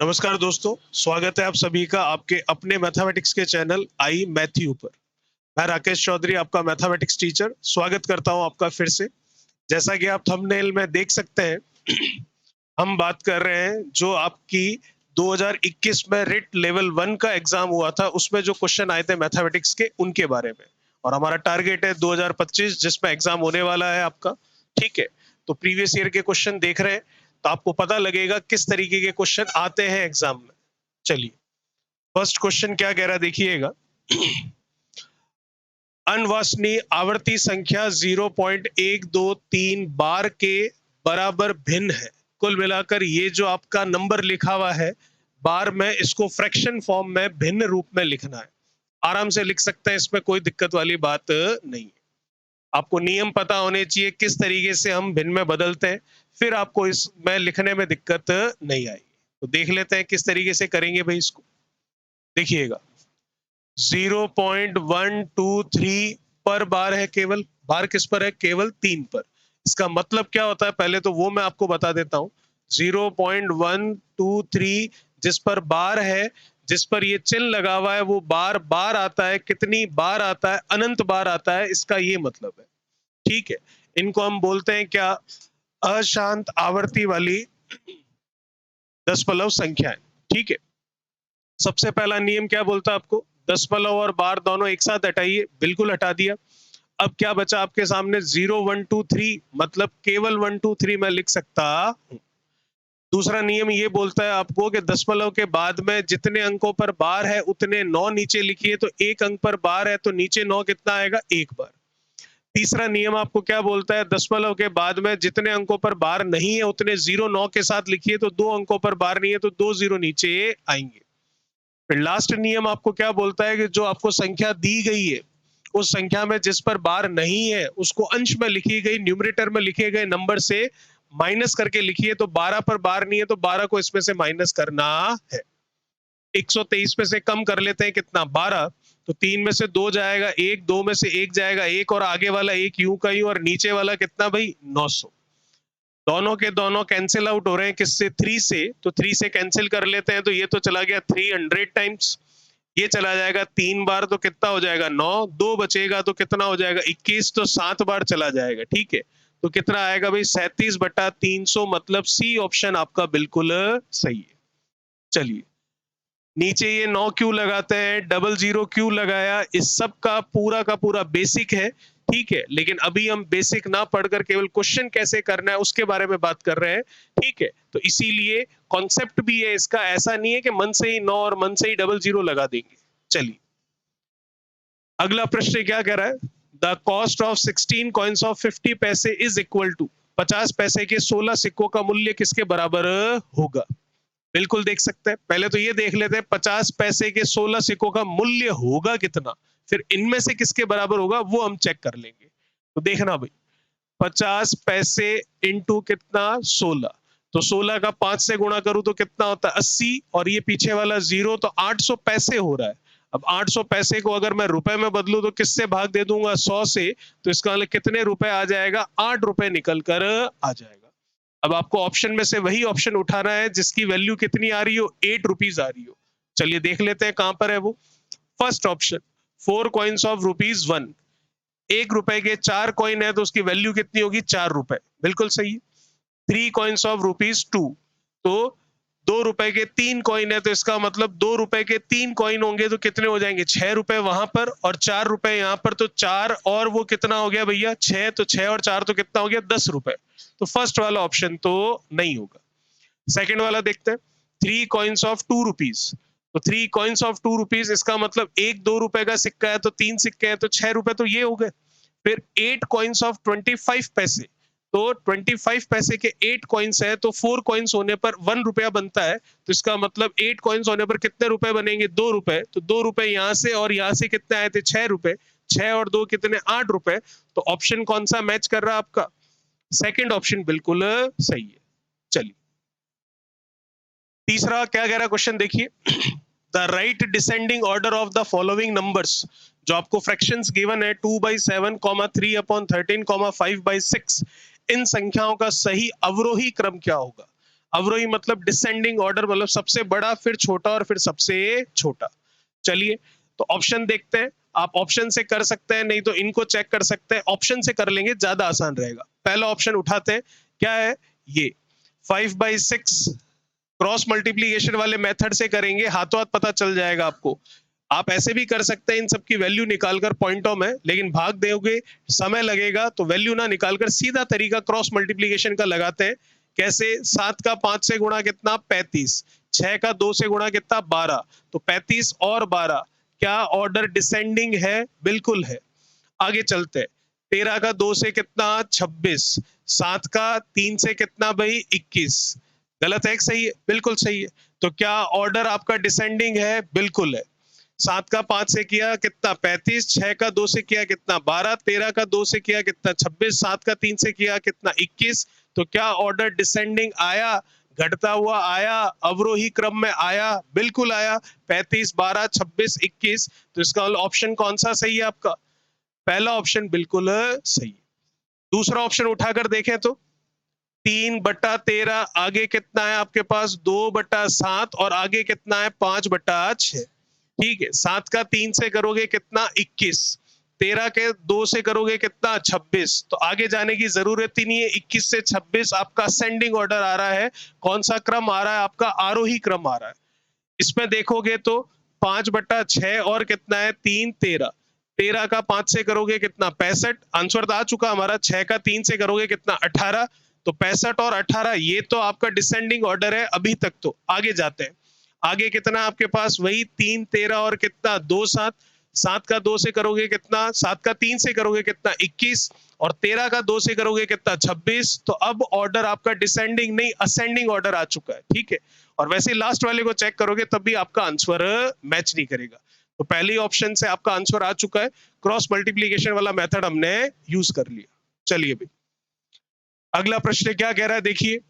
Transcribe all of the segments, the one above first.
नमस्कार दोस्तों, स्वागत है आप सभी का आपके अपने मैथमेटिक्स के चैनल आई मैथ्यू पर। मैं राकेश चौधरी, आपका मैथमेटिक्स टीचर, स्वागत करता हूं आपका फिर से। जैसा कि आप थंबनेल में देख सकते हैं, हम बात कर रहे हैं जो आपकी 2021 में रिट लेवल 1 का एग्जाम हुआ था, उसमें जो क्वेश्चन आए थे मैथमेटिक्स के, उनके बारे में। और हमारा टारगेट है 2025 जिसमें एग्जाम होने वाला है आपका। ठीक है, तो प्रीवियस ईयर के क्वेश्चन देख रहे हैं तो आपको पता लगेगा किस तरीके के क्वेश्चन आते हैं एग्जाम में। चलिए, फर्स्ट क्वेश्चन क्या कह रहा है देखिएगा। अनवांछनीय आवर्ती संख्या 0.123 बार के बराबर भिन्न है। कुल मिलाकर ये जो आपका नंबर लिखा हुआ है बार में, इसको फ्रैक्शन फॉर्म में भिन्न रूप में लिखना है। आराम से लिख सकते हैं, इसमें कोई दिक्कत वाली बात नहीं है। आपको नियम पता होने चाहिए किस तरीके से हम भिन्न में बदलते हैं, फिर आपको इसमें लिखने में दिक्कत नहीं आएगी। तो देख लेते हैं किस तरीके से करेंगे भाई इसको। देखिएगा, 0.123 पर बार है, केवल बार किस पर है? केवल 3 पर। इसका मतलब क्या होता है पहले तो वो मैं आपको बता देता हूं। 0.123 जिस पर बार है, जिस पर ये चिन्ह लगा हुआ है, वो बार बार आता है। कितनी बार आता है? अनंत बार आता है, इसका ये मतलब है। ठीक है, इनको हम बोलते हैं क्या? अशांत आवर्ती वाली दशमलव संख्याएं। ठीक है, सबसे पहला नियम क्या बोलता है आपको? दशमलव और बार दोनों एक साथ हटाइए, बिल्कुल हटा दिया। अब क्या बचा आपके सामने? 0 1 2 3, मतलब केवल 1 2 3 मैं लिख सकता हूं। दूसरा नियम ये बोलता है आपको कि दशमलव के बाद में जितने अंकों पर बार है उतने 9 नीचे लिखिए। तो एक अंक पर बार है तो नीचे 9 कितना आएगा? एक बार। तीसरा नियम आपको क्या बोलता है? दशमलव के बाद में जितने अंकों पर बार नहीं है उतने 0 9 के साथ लिखिए। तो दो अंकों पर बार नहीं है तो 2 0 नीचे आएंगे। फिर लास्ट नियम आपको क्या बोलता है कि जो आपको संख्या दी गई है उस संख्या में जिस पर बार नहीं है उसको अंश में लिखी गई, न्यूमरेटर में लिखे गए नंबर से माइनस करके लिखिए। तो 12 पर बार नहीं है तो 12 को इसमें से माइनस करना है। 123 में से कम कर लेते हैं कितना? 12। तो 3 में से 2 जाएगा, 1 2 में से 1 जाएगा, 1 और आगे वाला 1 यूं का यूं, और नीचे वाला कितना भाई? 900। दोनों के दोनों कैंसिल आउट हो रहे हैं किससे? 3 से। तो 3 से कैंसिल कर लेते हैं तो ये तो चला गया 300 टाइम्स। ये चला जाएगा 3 बार तो कितना हो जाएगा? 9। 2 बचेगा तो कितना हो जाएगा? 21। तो 7 बार चला जाएगा। ठीक है, तो कितना आएगा भाई? 37/300, मतलब सी ऑप्शन आपका बिल्कुल सही है। चलिए, नीचे ये 9 क्यों लगाते हैं, डबल जीरो क्यों लगाया, इस सब का पूरा बेसिक है। ठीक है, लेकिन अभी हम बेसिक ना पढ़कर केवल क्वेश्चन कैसे करना है उसके बारे में बात कर रहे हैं। ठीक है, तो इसीलिए कॉन्सेप्ट भी है इसका, ऐसा नहीं है कि मन से ही 9 और मन से ही डबल जीरो लगा देंगे। चलिए, अगला प्रश्न क्या कह रहा है? The cost of 16 coins of 50 पैसे इज इक्वल टू, 50 पैसे के 16 सिक्कों का मूल्य किसके बराबर होगा? बिल्कुल देख सकते हैं। पहले तो ये देख लेते हैं 50 पैसे के 16 सिक्कों का मूल्य होगा कितना, फिर इनमें से किसके बराबर होगा वो हम चेक कर लेंगे। तो देखना भाई, 50 पैसे इंटू कितना? 16। तो 16 का 5 से गुणा करूं तो कितना होता है? 80। और ये पीछे वाला 0, तो 800 पैसे हो रहा है। अब 800 पैसे को अगर मैं रुपए में बदलूं तो किससे भाग दे दूंगा? 100 से। तो इसका मतलब कितने रुपए आ जाएगा? 8 रुपए निकल कर आ जाएगा। अब आपको ऑप्शन में से वही ऑप्शन उठाना है जिसकी वैल्यू कितनी आ रही हो? 8 रुपीज आ रही हो। चलिए देख लेते हैं कहां पर है वो। First option, 4 coins of ₹1। 1 रुपए के 4 कॉइन है तो उसकी वैल्यू कितनी होगी? 4 रुपए। बिल्कुल सही है। 3 कॉइन्स ऑफ ₹2, तो 2 रुपए के 3 कॉइन है तो इसका मतलब 2 रुपए के 3 कॉइन होंगे तो कितने हो जाएंगे? 6 रुपए वहां पर और 4 रुपए यहाँ पर। तो 4 और वो कितना हो गया भैया? 6। तो 6 और 4 तो कितना हो गया? 10 रुपए। तो फर्स्ट वाला ऑप्शन तो नहीं होगा। सेकंड वाला देखते हैं, 3 कॉइन्स ऑफ ₹2। तो 3 कॉइन्स ऑफ ₹2, इसका मतलब एक 2 रुपए का सिक्का है तो 3 सिक्के हैं तो 6 रुपए तो ये हो गए। फिर 8 कॉइन्स ऑफ 25 पैसे, तो 25 पैसे के 8 कॉइन्स है तो 4 कॉइन्स होने पर 1 रुपया बनता है। तो इसका मतलब 8 कॉइन्स होने पर कितने रुपए बनेंगे? 2 रुपए। तो 2 रुपए यहां से और यहां से कितने आए थे? 6 रुपए। 6 और 2 कितने? 8 रुपए। तो ऑप्शन कौन सा मैच कर रहा है आपका? सेकंड ऑप्शन बिल्कुल सही है। चलिए, तीसरा क्या कह रहा है क्वेश्चन देखिए। The right descending order of the following numbers, जो आपको फ्रैक्शंस गिवन है 2/7, 3/13, 5/6, इन संख्याओं का सही अवरोही क्रम क्या होगा? अवरोही मतलब डिसेंडिंग ऑर्डर, मतलब सबसे बड़ा फिर छोटा और फिर सबसे छोटा। चलिए तो ऑप्शन देखते हैं। आप ऑप्शन से कर सकते हैं, नहीं तो इनको चेक कर सकते हैं। ऑप्शन से कर लेंगे, ज्यादा आसान रहेगा। पहला ऑप्शन उठाते हैं, क्या है ये 5/6 क्रॉस मल्टीप्लीकेशन वाले मेथड से करेंगे, हाथों हाथ पता चल जाएगा आपको। आप ऐसे भी कर सकते हैं इन सब की वैल्यू निकालकर पॉइंटों में, लेकिन भाग दोगे समय लगेगा, तो वैल्यू ना निकालकर सीधा तरीका क्रॉस मल्टीप्लीकेशन का लगाते हैं। कैसे? 7 का 5 से गुणा कितना? 35। 6 का 2 से गुणा कितना? 12। तो 35 और 12 क्या ऑर्डर डिसेंडिंग है? बिल्कुल है। आगे चलते हैं। 13 का 2 से कितना? 26। 7 का 3 से कितना भाई? 21। गलत है कि सही है? बिल्कुल सही है। तो क्या ऑर्डर आपका डिसेंडिंग है? बिल्कुल है। 7 का 5 से किया कितना? 35। 6 का 2 से किया कितना? 12। 13 का 2 से किया कितना? 26। 7 का 3 से किया कितना? 21। तो क्या ऑर्डर डिसेंडिंग आया? घटता हुआ आया? अवरोही क्रम में आया? बिल्कुल आया। 35, 12, 26, 21। तो इसका ऑप्शन कौन सा सही है आपका? पहला ऑप्शन बिल्कुल सही। दूसरा ऑप्शन उठाकर देखें तो 3/13, आगे कितना है आपके पास? 2/7, और आगे कितना है? 5/6। ठीक है। 7 का 3 से करोगे कितना? 21। 13 के 2 से करोगे कितना? 26। तो आगे जाने की जरूरत ही नहीं है। 21 से 26 आपका असेंडिंग ऑर्डर आ रहा है। कौन सा क्रम आ रहा है आपका? आरोही क्रम आ रहा है। इसमें देखोगे तो 5/6 और कितना है? 3, 13। 13 का 5 से करोगे कितना? 65। आंसर तो आ चुका हमारा। 6 का 3 से करोगे कितना? 18। तो 65 और 18 ये तो आपका डिसेंडिंग ऑर्डर है अभी तक। तो आगे जाते हैं। आगे कितना आपके पास? वही 3, 13 और कितना? 2, 7। 7 का 2 से करोगे कितना? 7 का 3 से करोगे कितना? 21। और 13 का 2 से करोगे कितना? 26। तो अब ऑर्डर आपका डिसेंडिंग नहीं असेंडिंग ऑर्डर आ चुका है। ठीक है। और वैसे ही लास्ट वाले को चेक करोगे तब भी आपका आंसर मैच नहीं करेगा। तो पहले ऑप्शन से आपका आंसर आ चुका है। क्रॉस मल्टीप्लीकेशन वाला मेथड हमने यूज कर लिया। चलिए भाई, अगला प्रश्न क्या कह रहा है देखिए।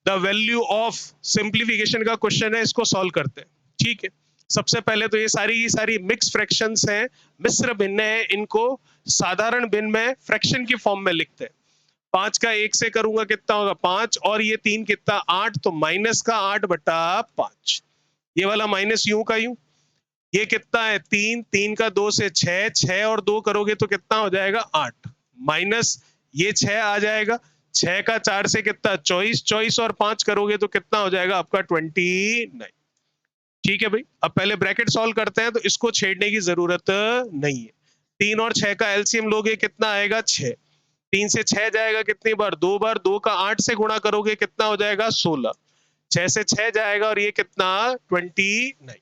द वैल्यू ऑफ सिंप्लीफिकेशन का क्वेश्चन है, इसको सॉल्व करते हैं। ठीक है। सबसे पहले तो ये सारी की सारी मिक्स फ्रैक्शंस हैं, मिश्र भिन्न है, इनको साधारण भिन्न में फ्रैक्शन की फॉर्म में लिखते हैं। 5 का 1 से करूंगा कितना होगा? 5। और ये 3 कितना? 8। तो माइनस का 8/5। ये वाला माइनस यूं का यूं। ये कितना है? 3। 3 का 2 से 6। 6 और 2 करोगे तो कितना हो जाएगा? 8। माइनस ये 6 आ जाएगा। 6 का 4 से कितना? 24। 24 और 5 करोगे तो कितना हो जाएगा आपका? 29। ठीक है भाई। अब पहले ब्रैकेट सॉल्व करते हैं, तो इसको छेड़ने की जरूरत नहीं है। 3 और 6 का एलसीएम लोगे कितना आएगा? 6। 3 से 6 जाएगा कितनी बार? 2 बार। 2 का 8 से गुणा करोगे कितना हो जाएगा? 16। 6 से 6 जाएगा, और ये कितना? 29।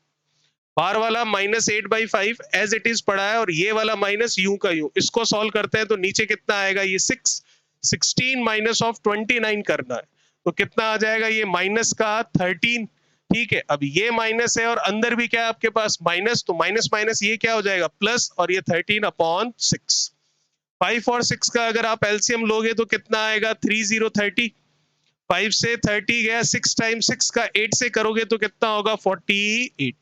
बार वाला -8/5 एज इट इज पड़ा है, और ये वाला माइनस यूं का यूं। इसको सॉल्व करते हैं तो नीचे कितना आएगा? ये 6। 16 माइनस ऑफ 29 करना है, तो कितना आ जाएगा? ये माइनस का 13। ठीक है। अब ये माइनस है और अंदर भी क्या है आपके पास? माइनस। तो माइनस माइनस ये क्या हो जाएगा? प्लस, और ये 13/6। 5 और 6 का अगर आप एलसीएम लोगे तो कितना आएगा? 3030। 5 से 30 गया, 6 टाइम्स 6 का 8 से करोगे तो कितना होगा? 48।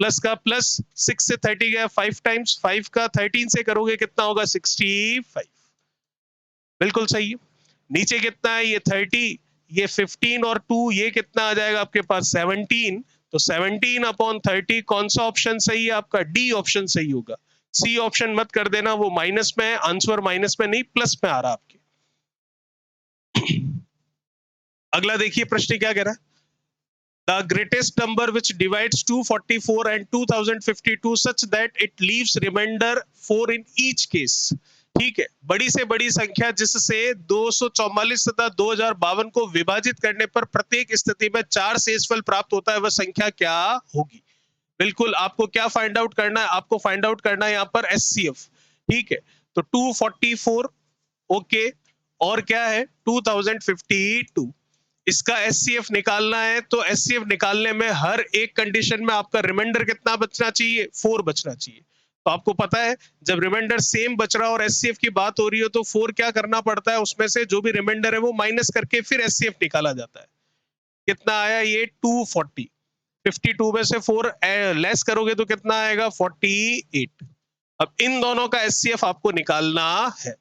प्लस का प्लस, 6 से 30 गया, 5 टाइम्स 5 का 13 से करोगे कितना होगा? 65। बिल्कुल सही है। नीचे कितना है? ये 30, ये 15 और 2, ये कितना आ जाएगा आपके पास? 17। तो 17/30 कौन सा ऑप्शन सही है आपका? डी ऑप्शन सही होगा। सी ऑप्शन मत कर देना, वो माइनस में है, आंसर माइनस में नहीं प्लस में आ रहा आपके। अगला देखिए प्रश्न क्या कह रहा है। The greatest number which divides 244 and 2052 such that it leaves remainder 4 in each case. ठीक है। बड़ी से बड़ी संख्या जिससे 244 तथा 2052 को विभाजित करने पर प्रत्येक स्थिति में 4 शेषफल प्राप्त होता है, वह संख्या क्या होगी? बिल्कुल। आपको क्या फाइंड आउट करना है? आपको फाइंड आउट करना है यहाँ पर एचसीएफ। ठीक है। तो 244, ओके, और क्या है? 2052। इसका एचसीएफ निकालना है, तो एचसीएफ निकालने में हर एक कंडीशन में आपका रिमाइंडर कितना बचना चाहिए? 4 बचना चाहिए। तो आपको पता है जब रिमाइंडर सेम बच रहा और एचसीएफ की बात हो रही हो तो 4 क्या करना पड़ता है? उसमें से जो भी रिमाइंडर है वो माइनस करके फिर एचसीएफ निकाला जाता है। कितना आया? ये 240। 52 में से 4 लेस करोगे तो कितना आएगा? 48। अब इन दोनों का एचसीएफ आपको निकालना है।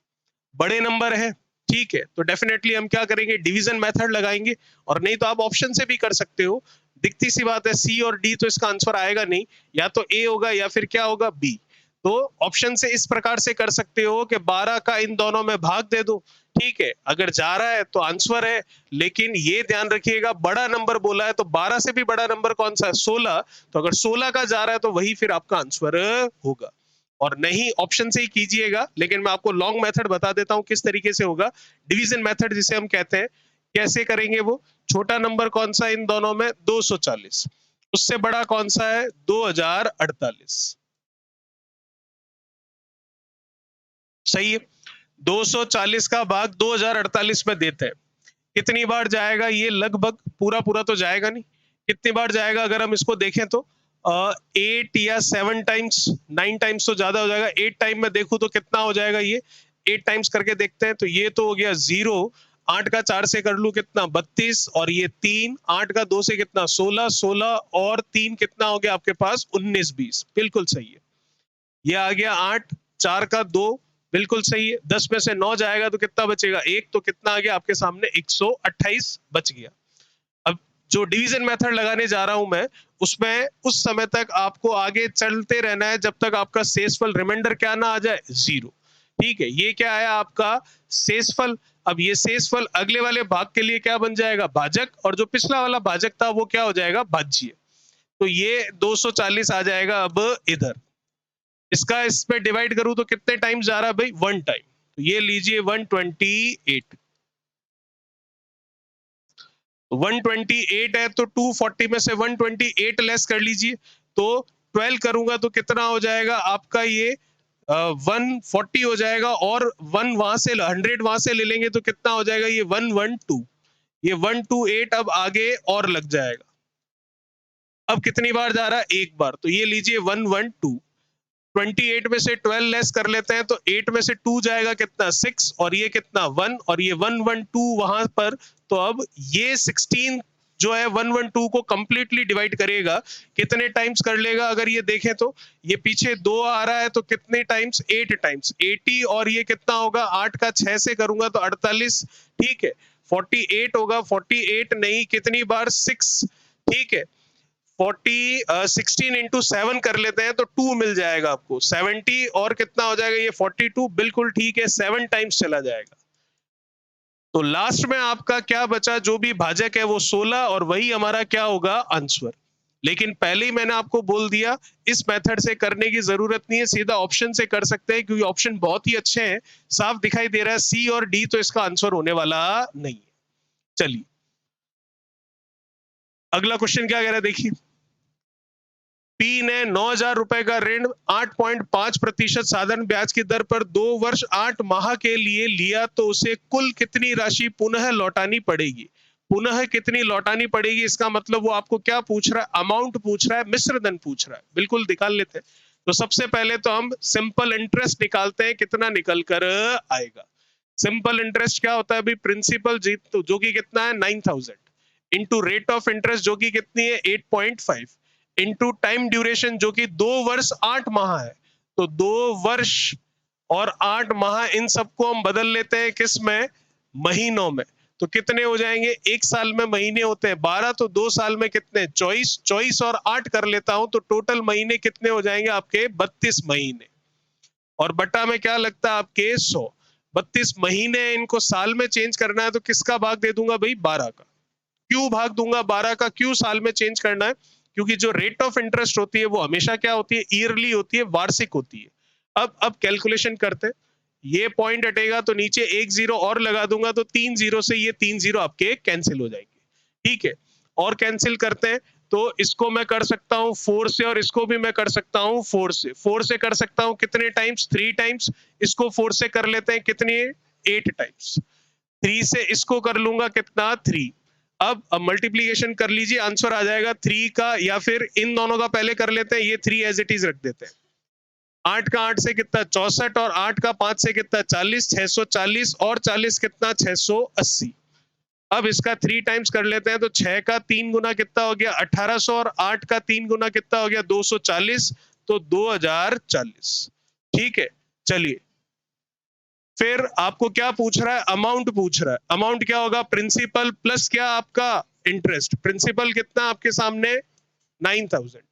बड़े नंबर है, ठीक है, तो डेफिनेटली हम क्या करेंगे, डिवीजन मेथड लगाएंगे, और नहीं तो आप ऑप्शन से भी कर सकते हो। दिखती सी बात है, सी और डी तो इसका आंसर आएगा नहीं, या तो ए होगा या फिर क्या होगा, बी। तो ऑप्शन से इस प्रकार से कर सकते हो कि 12 का इन दोनों में भाग दे दो। ठीक है, अगर जा रहा है तो आंसर है, लेकिन ये ध्यान रखिएगा बड़ा नंबर बोला है, तो 12 से भी बड़ा नंबर कौन सा है, 16। तो अगर 16 का जा रहा है तो वही फिर आपका आंसर होगा, और नहीं ऑप्शन से ही कीजिएगा। लेकिन मैं आपको लॉन्ग मेथड बता देता हूं किस तरीके से होगा, डिवीजन मेथड जिसे हम कहते हैं। कैसे करेंगे वो, छोटा नंबर कौन सा इन दोनों में, 240, उससे बड़ा कौन सा है, 2048। सही है, 240 का भाग 2048 में देते हैं, कितनी बार जाएगा ये, लगभग पूरा पूरा तो जाएगा नहीं, कितनी बार जाएगा अगर हम इसको देखें तो 8 या 7 टाइम्स, 9 टाइम्स तो ज्यादा हो जाएगा, 8 टाइम में देखूं तो कितना हो जाएगा ये, 8 टाइम्स करके देखते हैं। तो ये तो हो गया 0, 8 का 4 से कर लू कितना, 32, और ये 3, 8 का 2 से कितना, 16, 16 और 3 कितना हो गया आपके पास, 19, 20, बिल्कुल सही है। ये आ गया 8, 4 का 2, बिल्कुल सही है। 10 में से 9 जाएगा तो कितना बचेगा, 1, तो कितना आ गया आपके सामने, 128 बच गया। अब जो डिवीजन मेथड लगाने जा रहा हूं मैं, उसमें उस समय तक आपको आगे चलते रहना है जब तक आपका शेषफल रिमाइंडर क्या ना आ जाए, 0। ठीक है, ये क्या है आपका शेषफल। अब ये शेषफल अगले वाले भाग के लिए क्या बन जाएगा, भाजक, और जो पिछला वाला भाजक था वो क्या हो जाएगा, भाज्य। तो ये 240 आ जाएगा अब इधर, इसका इस पे डिवाइड करूं तो कितने टाइम्स जा रहा है भाई, 1 टाइम। तो ये लीजिए 128, 128 है, तो 240 में से 128 लेस कर लीजिए, तो 12 करूंगा तो कितना हो जाएगा आपका ये 140 हो जाएगा, और 1 वहां से 100 वहां से ले लेंगे तो कितना हो जाएगा, ये 112, ये 128 अब आगे और लग जाएगा। अब कितनी बार जा रहा है, एक बार, तो ये लीजिए 112, 28 में से 12 लेस कर लेते हैं तो 8 में से 2 जाएगा कितना, 6, और ये कितना 1, और ये 112 वहां पर। तो अब ये 16 जो है 112 को कंप्लीटली डिवाइड करेगा, कितने टाइम्स कर लेगा, अगर ये देखें तो ये पीछे 2 आ रहा है तो कितने टाइम्स, 8 टाइम्स, 80, और ये कितना होगा, 8 का 6 से करूंगा तो 48। ठीक है, 48 होगा, 48 नहीं, कितनी बार, 6। ठीक है, 16 इंटू 7 कर लेते हैं तो 2 मिल जाएगा आपको, 70, और कितना हो जाएगा ये 42, बिल्कुल ठीक है, 7 टाइम्स चला जाएगा। तो लास्ट में आपका क्या बचा, जो भी भाजक है वो 16, और वही हमारा क्या होगा, आंसर। लेकिन पहले ही मैंने आपको बोल दिया, इस मेथड से करने की जरूरत नहीं है, सीधा ऑप्शन से कर सकते हैं, क्योंकि ऑप्शन बहुत ही अच्छे हैं, साफ दिखाई दे रहा है सी और डी तो इसका आंसर होने वाला नहीं है। चलिए अगला क्वेश्चन क्या कह रहा है, देखिए। पी ने 9,000 रुपए का ऋण 8.5% साधारण ब्याज की दर पर 2 वर्ष 8 माह के लिए लिया, तो उसे कुल कितनी राशि पुनः लौटानी पड़ेगी। पुनः कितनी लौटानी पड़ेगी, इसका मतलब वो आपको क्या पूछ रहा है, अमाउंट पूछ रहा है, मिश्र धन पूछ रहा है। बिल्कुल निकाल लेते हैं। तो सबसे पहले तो हम सिंपल इंटरेस्ट निकालते हैं, कितना निकल कर आएगा। सिंपल इंटरेस्ट क्या होता है अभी, प्रिंसिपल जीत तो जो कि कितना है 9,000 इंटू रेट ऑफ इंटरेस्ट जो कि कितनी है 8.5 इंटू टाइम ड्यूरेशन जो कि 2 वर्ष 8 माह है। तो 2 वर्ष और 8 माह, इन सबको हम बदल लेते हैं किस में, महीनों में। तो कितने हो जाएंगे, एक साल में महीने होते हैं 12, तो 2 साल में कितने 24, 24 और 8 कर लेता हूं तो टोटल महीने कितने हो जाएंगे आपके 32 महीने, और बटा में क्या लगता है आपके 100। 32 महीने, इनको साल में चेंज करना है तो किसका भाग दे दूंगा भाई, 12 का। क्यों भाग दूंगा 12 का, क्यों साल में चेंज करना है, क्योंकि जो रेट ऑफ इंटरेस्ट होती है वो हमेशा क्या होती है, ईयरली होती है, वार्षिक होती है। अब कैलकुलेशन करते हैं, ये पॉइंट हटेगा तो नीचे एक जीरो और लगा दूंगा, तो 3 जीरो से ये 3 जीरो आपके कैंसिल हो जाएंगे। ठीक है, और कैंसिल करते हैं तो इसको मैं कर सकता हूं 4 से, और इसको भी मैं कर सकता हूं 4 से। 4 से कर सकता हूं कितने टाइम्स, 3 टाइम्स। इसको 4 से कर लेते हैं कितनी, 8 टाइम्स। 3 से इसको कर लूंगा कितना, 3। अब मल्टीप्लीकेशन कर लीजिए, आंसर आ जाएगा 3 का, या फिर इन दोनों का पहले कर लेते हैं, ये 3 एज इट इज रख देते हैं। 8 का 8 से कितना 64, और 8 का 5 से कितना 40, 640, और 40 कितना 680। अब इसका 3 टाइम्स कर लेते हैं, तो 6 का 3 गुना कितना हो गया 1800, और 8 का 3 गुना कितना हो गया 240, तो 2040। ठीक है, चलिए फिर आपको क्या पूछ रहा है, अमाउंट पूछ रहा है। अमाउंट क्या होगा, प्रिंसिपल प्लस क्या आपका इंटरेस्ट। प्रिंसिपल कितना आपके सामने 9000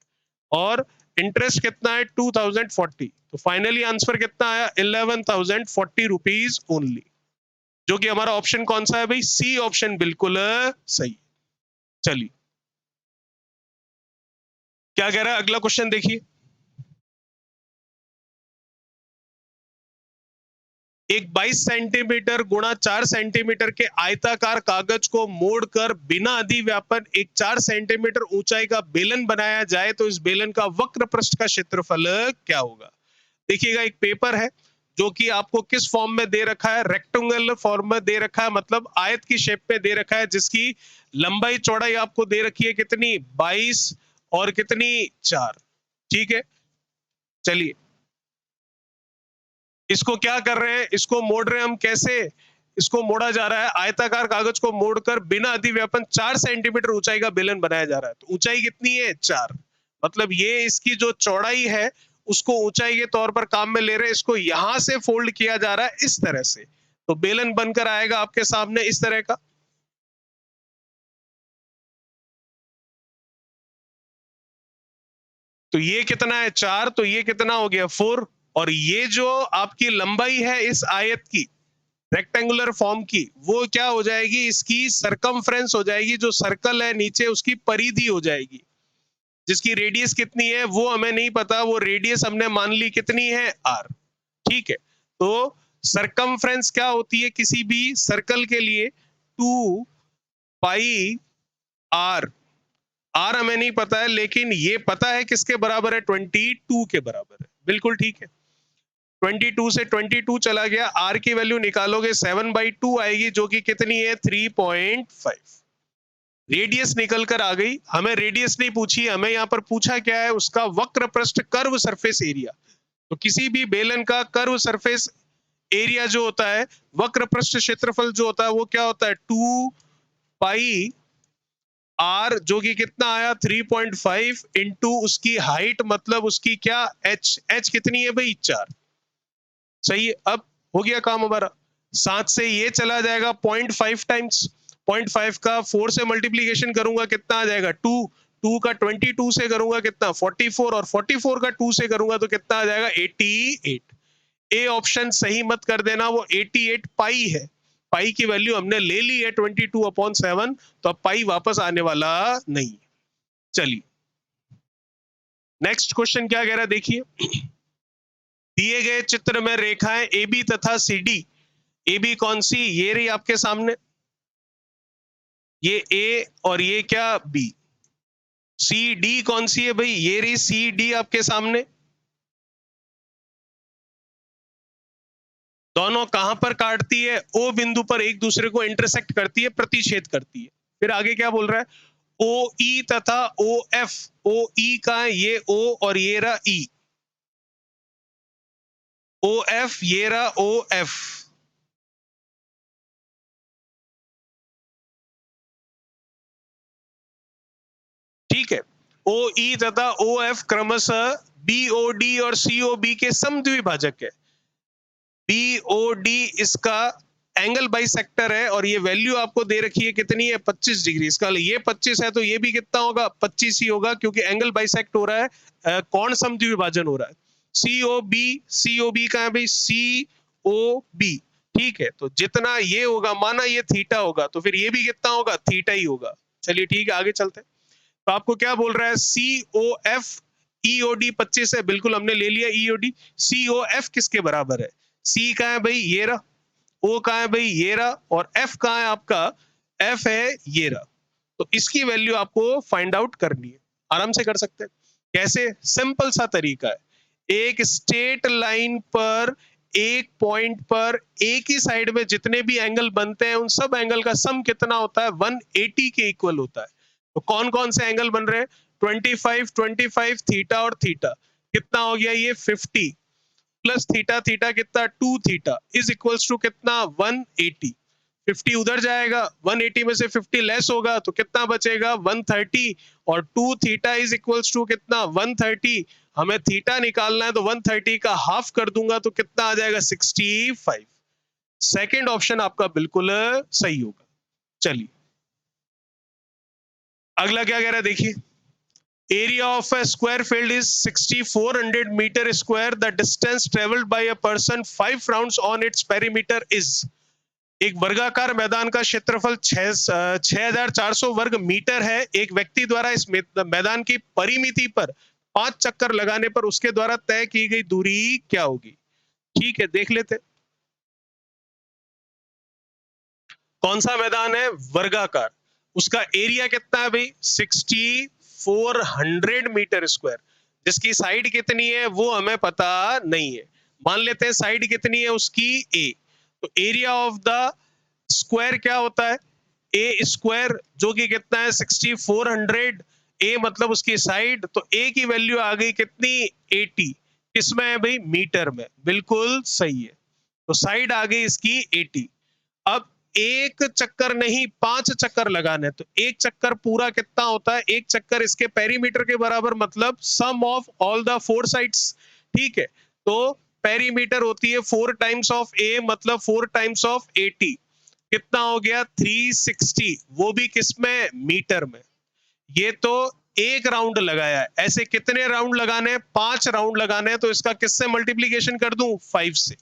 और इंटरेस्ट कितना है 2040। तो फाइनली आंसर कितना आया 11,040 रुपीज ओनली, जो कि हमारा ऑप्शन कौन सा है भाई, सी ऑप्शन बिल्कुल सही। चलिए क्या कह रहा है अगला क्वेश्चन देखिए। एक 22 सेंटीमीटर गुणा 4 सेंटीमीटर के आयताकार कागज को मोड़कर बिना अधिव्यापन एक 4 सेंटीमीटर ऊंचाई का बेलन बनाया जाए तो इस बेलन का वक्र पृष्ठ का क्षेत्रफल क्या होगा। देखिएगा एक पेपर है जो कि आपको किस फॉर्म में दे रखा है, रेक्टेंगुलर फॉर्म में दे रखा है, मतलब आयत की शेप में दे रखा है, जिसकी लंबाई चौड़ाई आपको दे रखी है कितनी 22 और कितनी 4। ठीक है, चलिए इसको क्या कर रहे हैं, इसको मोड़ रहे हैं हम। कैसे इसको मोड़ा जा रहा है, आयताकार कागज को मोड़कर बिना अधिव्यापन 4 सेंटीमीटर ऊंचाई का बेलन बनाया जा रहा है। तो ऊंचाई कितनी है 4, मतलब ये इसकी जो चौड़ाई है उसको ऊंचाई के तौर पर काम में ले रहे हैं। इसको यहां से फोल्ड किया जा रहा है इस तरह से, तो बेलन बनकर आएगा आपके सामने इस तरह का। तो ये कितना है 4, तो ये कितना हो गया 4, और ये जो आपकी लंबाई है इस आयत की रेक्टेंगुलर फॉर्म की, वो क्या हो जाएगी, इसकी सरकमफ्रेंस हो जाएगी। जो सर्कल है नीचे उसकी परिधि हो जाएगी, जिसकी रेडियस कितनी है वो हमें नहीं पता, वो रेडियस हमने मान ली कितनी है r। ठीक है, तो सरकमफ्रेंस क्या होती है किसी भी सर्कल के लिए, 2 पाई r। r हमें नहीं पता है, लेकिन ये पता है किसके बराबर है, 22 के बराबर है। बिल्कुल ठीक है, 22 से 22 चला गया, r की वैल्यू निकालोगे 7/2 आएगी, जो कि कितनी है 3.5। रेडियस निकल कर आ गई। हमें रेडियस नहीं पूछी, हमें यहाँ पर पूछा क्या है, उसका वक्र पृष्ठ कर्व सरफेस एरिया। तो किसी भी बेलन का कर्व सरफेस एरिया जो होता है, वक्र पृष्ठ क्षेत्रफल जो होता है, वो क्या होता है 2 पाई r, जो कि कितना आया 3.5 इंटू उसकी हाइट, मतलब उसकी क्या h कितनी है भाई 4। सही है, अब हो गया काम हमारा। 7 से ये चला जाएगा 0.5 टाइम्स, 0.5 का 4 से मल्टीप्लीकेशन करूंगा कितना आ जाएगा 2, 2 का 22 से करूंगा कितना 44, और 44 का 2 से करूंगा तो कितना आ जाएगा 88। ए ऑप्शन सही मत कर देना, वो 88 पाई है। पाई की वैल्यू हमने ले ली है 22/7, तो अब पाई वापस आने वाला नहीं। चलिए नेक्स्ट क्वेश्चन क्या कह रहा है देखिए। दिए गए चित्र में रेखाएं ए बी तथा सी डी, ए बी कौन सी, ये रही आपके सामने, ये ए और ये क्या बी। सी डी कौन सी है भाई, ये रही सी डी आपके सामने। दोनों कहां पर काटती है, ओ बिंदु पर एक दूसरे को इंटरसेक्ट करती है, प्रतिच्छेद करती है। फिर आगे क्या बोल रहा है, ओ ई तथा ओ एफ, ओ ई का है, ये ओ और ये रहा ई, ओ एफ ये रहा ओ एफ। ठीक है, ओ ई तथा ओ एफ क्रमशः बी ओ डी और सी ओ बी के समद्विभाजक है। बी ओ डी इसका एंगल बाइसेक्टर है, और ये वैल्यू आपको दे रखी है कितनी है 25 डिग्री। इसका ये 25 है तो ये भी कितना होगा 25 ही होगा, क्योंकि एंगल बाइसेक्ट हो रहा है, कोण समद्विभाजन हो रहा है। सी ओ बी का है भाई सी ओ बी। ठीक है, तो जितना ये होगा, माना ये थीटा होगा, तो फिर ये भी कितना होगा थीटा ही होगा। चलिए ठीक है, आगे चलते हैं। तो आपको क्या बोल रहा है, सी ओ एफ ईओडी 25 है, बिल्कुल हमने ले लिया ईओडी। सी ओ एफ किसके बराबर है, सी कहाँ है भाई ये रहा, ओ कहाँ है भाई ये रहा, और एफ कहाँ है आपका, एफ है ये रहा। तो इसकी वैल्यू आपको फाइंड आउट करनी है, आराम से कर सकते हैं। कैसे, सिंपल सा तरीका है। एक स्ट्रेट लाइन पर एक पॉइंट पर एक ही साइड में जितने भी एंगल बनते हैं, उन सब एंगल का सम कितना होता है 180 के इक्वल होता है। तो कौन कौन से एंगल बन रहे हैं, 25 25 थीटा और थीटा, कितना हो गया ये 50 प्लस थीटा, थीटा कितना 2 थीटा इज इक्वल्स टू कितना 180। 50 उधर जाएगा, 180 में से 50 लेस होगा तो कितना बचेगा 130, और 2 थीटा इज इक्वल्स टू कितना 130। हमें थीटा निकालना है तो 130 का हाफ कर दूंगा तो कितना आ जाएगा 65। सेकंड ऑप्शन आपका बिल्कुल सही होगा। चलिए अगला क्या कह रहा है देखिए, area of a square field is 6400 meter square. The distance traveled by a person 5 rounds on its perimeter is। एक वर्गाकार मैदान का क्षेत्रफल 6400 वर्ग मीटर है। एक व्यक्ति द्वारा इस मैदान की परिमिति पर 5 चक्कर लगाने पर उसके द्वारा तय की गई दूरी क्या होगी। ठीक है, देख लेते। कौन सा मैदान है, वर्गाकार, उसका एरिया कितना है भाई, 6400 मीटर स्क्वायर। जिसकी साइड कितनी है वो हमें पता नहीं है, मान लेते हैं साइड कितनी है उसकी a। तो एरिया ऑफ द स्क्वायर क्या होता है, a स्क्वायर, जो कि कितना है 6400, a मतलब उसकी साइड, तो a की वैल्यू आ गई कितनी 80। किसमें है भाई, मीटर में, बिल्कुल सही है। तो साइड आ गई इसकी 80। अब एक चक्कर नहीं 5 चक्कर लगाने, तो एक चक्कर पूरा कितना होता है, एक चक्कर इसके पेरीमीटर के बराबर, मतलब सम ऑफ ऑल द 4 साइड्स। ठीक है, तो पेरीमीटर होती है 4 टाइम्स ऑफ a, मतलब 4 टाइम्स ऑफ 80, कितना हो गया 360, वो भी किस में, मीटर में। ये तो एक राउंड लगाया है, ऐसे कितने राउंड लगाने हैं, 5 राउंड लगाने हैं। तो इसका किससे मल्टीप्लीकेशन कर दूं, 5 से।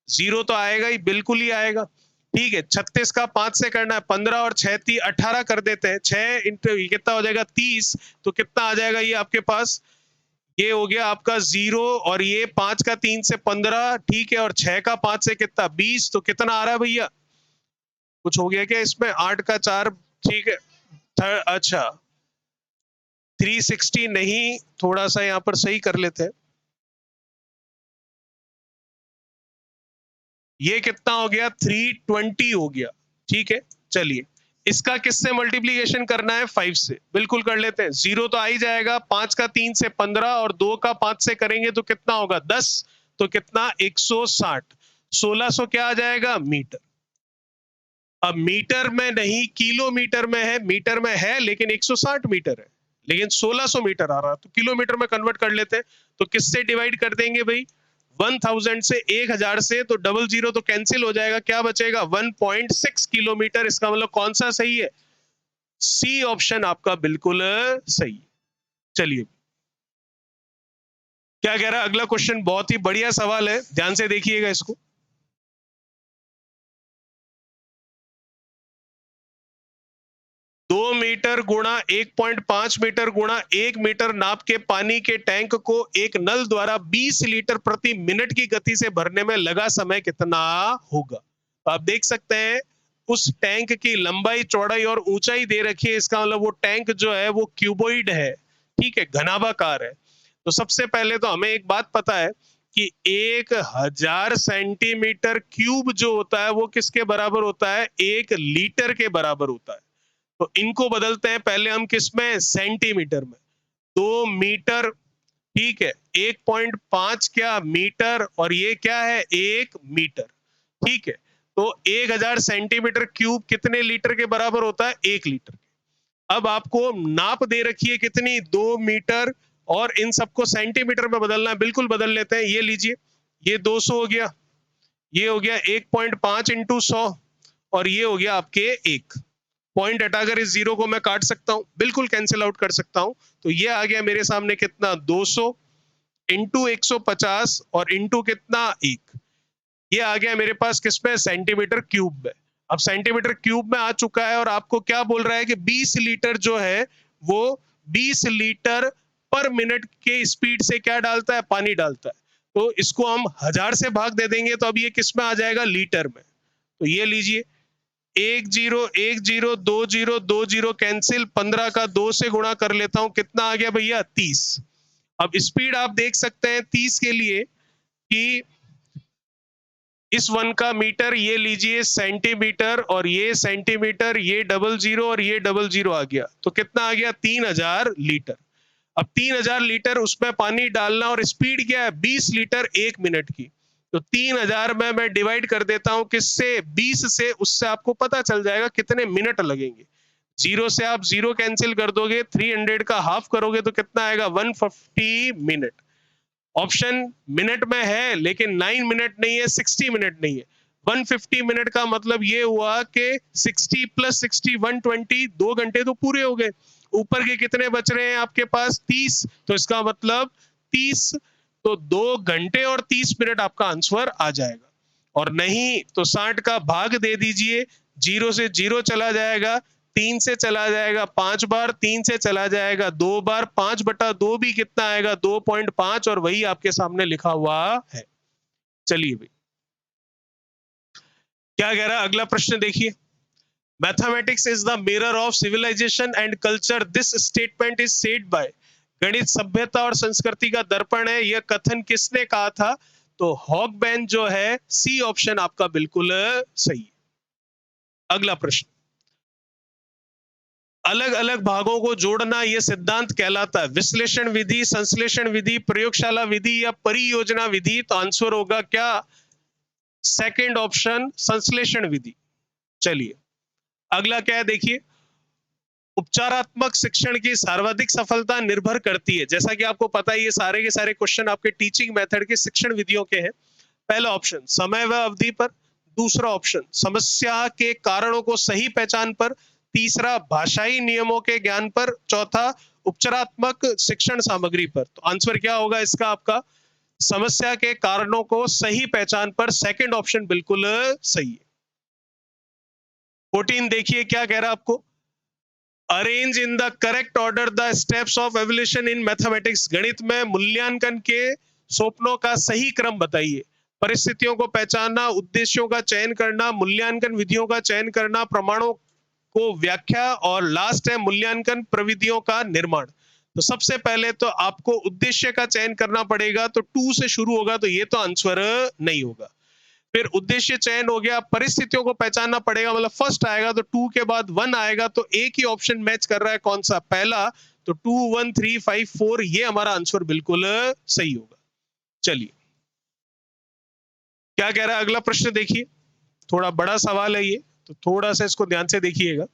जीरो तो आएगा ही, बिल्कुल ही आएगा। ठीक है, 36 का 5 से करना है, 15 और 6 30 18 कर देते हैं, 6 इंटू कितना हो जाएगा 30, तो कितना आ जाएगा ये आपके पास, ये हो गया आपका 0, और ये 5 का 3 से 15, ठीक है, और 6 का 5 से कितना 20, तो कितना आ रहा है भैया, कुछ हो गया क्या इसमें, 8 का 4, ठीक है, अच्छा 360 नहीं, थोड़ा सा यहाँ पर सही कर लेते हैं, ये कितना हो गया 320 हो गया। ठीक है, चलिए इसका किससे मल्टीप्लीकेशन करना है, 5 से, बिल्कुल कर लेते हैं। 0 तो आ ही जाएगा, 5 का 3 से 15 और 2 का 5 से करेंगे तो कितना होगा 10, तो कितना 160, 1600 क्या आ जाएगा मीटर। अब मीटर में नहीं किलोमीटर में है, मीटर में है लेकिन 160 मीटर है, लेकिन 1600 मीटर आ रहा है, तो किलोमीटर में कन्वर्ट कर लेते हैं। तो किससे डिवाइड कर देंगे भाई, 1000 से, 1000 से, तो डबल जीरो तो कैंसिल हो जाएगा, क्या बचेगा 1.6 किलोमीटर। इसका मतलब कौन सा सही है, सी ऑप्शन आपका बिल्कुल सही। चलिए क्या कह रहा है अगला क्वेश्चन, बहुत ही बढ़िया सवाल है, ध्यान से देखिएगा इसको। 2 मीटर गुणा 1.5 मीटर गुणा 1 मीटर नाप के पानी के टैंक को एक नल द्वारा 20 लीटर प्रति मिनट की गति से भरने में लगा समय कितना होगा। तो आप देख सकते हैं उस टैंक की लंबाई, चौड़ाई और ऊंचाई दे रखी है, इसका मतलब वो टैंक जो है वो क्यूबॉइड है, ठीक है, घनाभाकार है। तो सबसे पहले तो हमें एक बात पता है कि 1000 सेंटीमीटर क्यूब जो होता है वो किसके बराबर होता है, 1 लीटर के बराबर होता है। तो इनको बदलते हैं पहले हम किस में, सेंटीमीटर में। 2 मीटर, ठीक है, 1.5 क्या मीटर, और ये क्या है 1 मीटर, ठीक है। तो 1000 सेंटीमीटर क्यूब कितने लीटर के बराबर होता है, 1 लीटर। अब आपको नाप दे रखी है कितनी, 2 मीटर, और इन सबको सेंटीमीटर में बदलना है, बिल्कुल बदल लेते हैं। ये लीजिए, ये 200 हो गया, ये हो गया 1.5 इंटू 100, और ये हो गया आपके 1। पॉइंट हटाकर इस जीरो को मैं काट सकता हूं, बिल्कुल कैंसिल आउट कर सकता हूं। तो ये आ गया मेरे सामने कितना, 200 इंटू 150 और इंटू कितना 1, ये आ गया मेरे पास किसमें, सेंटीमीटर क्यूब में। अब सेंटीमीटर क्यूब में आ चुका है, और आपको क्या बोल रहा है कि 20 लीटर जो है वो 20 लीटर पर मिनट के स्पीड से क्या डालता है, पानी डालता है। तो इसको हम 1000 से भाग दे देंगे, तो अब ये किस में आ जाएगा, लीटर में। तो ये लीजिए, 1 0 1 0 2 0 2 0 कैंसिल, 15 का 2 से गुणा कर लेता हूं, कितना आ गया भैया 30। अब स्पीड आप देख सकते हैं 30 के लिए कि इस 1 का मीटर, ये लीजिए सेंटीमीटर, और ये सेंटीमीटर, ये डबल जीरो और ये डबल जीरो आ गया, तो कितना आ गया 3000 लीटर। अब 3000 लीटर उसमें पानी डालना, और स्पीड क्या है 20 लीटर 1 मिनट की। तो 3000 में मैं डिवाइड कर देता हूं किससे, 20 से, उससे आपको पता चल जाएगा कितने मिनट लगेंगे। जीरो से आप जीरो कैंसिल कर दोगे, 300 का हाफ करोगे तो कितना आएगा 150 मिनट। ऑप्शन मिनट में है लेकिन 9 मिनट नहीं है, 60 मिनट नहीं है, 150 मिनट का मतलब ये हुआ कि 60 + 60 120, 2 घंटे तो पूरे हो गए। ऊपर के कितने बच रहे हैं आपके पास? 30। तो इसका मतलब 30, तो 2 घंटे और 30 मिनट आपका आंसर आ जाएगा। और नहीं तो 60 का भाग दे दीजिए, 0 से 0 चला जाएगा, 3 से चला जाएगा 5 बार, 3 से चला जाएगा 2 बार, 5/2 भी कितना आएगा? 2.5, और वही आपके सामने लिखा हुआ है। चलिए भाई, क्या कह रहा है अगला प्रश्न देखिए। Mathematics is the mirror of civilisation and culture, this statement is said by. गणित सभ्यता और संस्कृति का दर्पण है, यह कथन किसने कहा था? तो हॉगबैन जो है, सी ऑप्शन आपका बिल्कुल सही है। अगला प्रश्न, अलग अलग भागों को जोड़ना यह सिद्धांत कहलाता है? विश्लेषण विधि, संश्लेषण विधि, प्रयोगशाला विधि या परियोजना विधि? तो आंसर होगा क्या? सेकंड ऑप्शन, संश्लेषण विधि। चलिए अगला क्या है देखिए। उपचारात्मक शिक्षण की सर्वाधिक सफलता निर्भर करती है, जैसा कि आपको पता है ये सारे के सारे क्वेश्चन आपके टीचिंग मेथड के शिक्षण विधियों के हैं। पहला ऑप्शन समय व अवधि पर, दूसरा ऑप्शन समस्या के कारणों को सही पहचान पर, तीसरा भाषाई नियमों के ज्ञान पर, चौथा उपचारात्मक शिक्षण सामग्री पर। तो आंसर क्या होगा इसका आपका? समस्या के कारणों को सही पहचान पर, सेकंड ऑप्शन बिल्कुल सही है। 14 देखिए क्या कह रहा है आपको। Arrange in the correct order the steps of evolution in mathematics, गणित में मूल्यांकन के सोपानों का सही क्रम बताइए। परिस्थितियों को पहचानना, उद्देश्यों का चयन करना, मूल्यांकन विधियों का चयन करना, प्रमाणों को व्याख्या, और लास्ट है मूल्यांकन प्रविधियों का निर्माण। तो सबसे पहले तो आपको उद्देश्य का चयन करना पड़ेगा, तो 2 से शुरू होगा, तो ये तो आंसर नहीं होगा। फिर उद्देश्य चयन हो गया, परिस्थितियों को पहचानना पड़ेगा, मतलब फर्स्ट आएगा, तो 2 के बाद 1 आएगा, तो एक ही ऑप्शन मैच कर रहा है, कौन सा? पहला। तो 2 1 3 5 4 ये हमारा आंसर बिल्कुल सही होगा। चलिए क्या कह रहा है अगला प्रश्न देखिए, थोड़ा बड़ा सवाल है ये, तो थोड़ा सा इसको ध्यान से देखिएगा।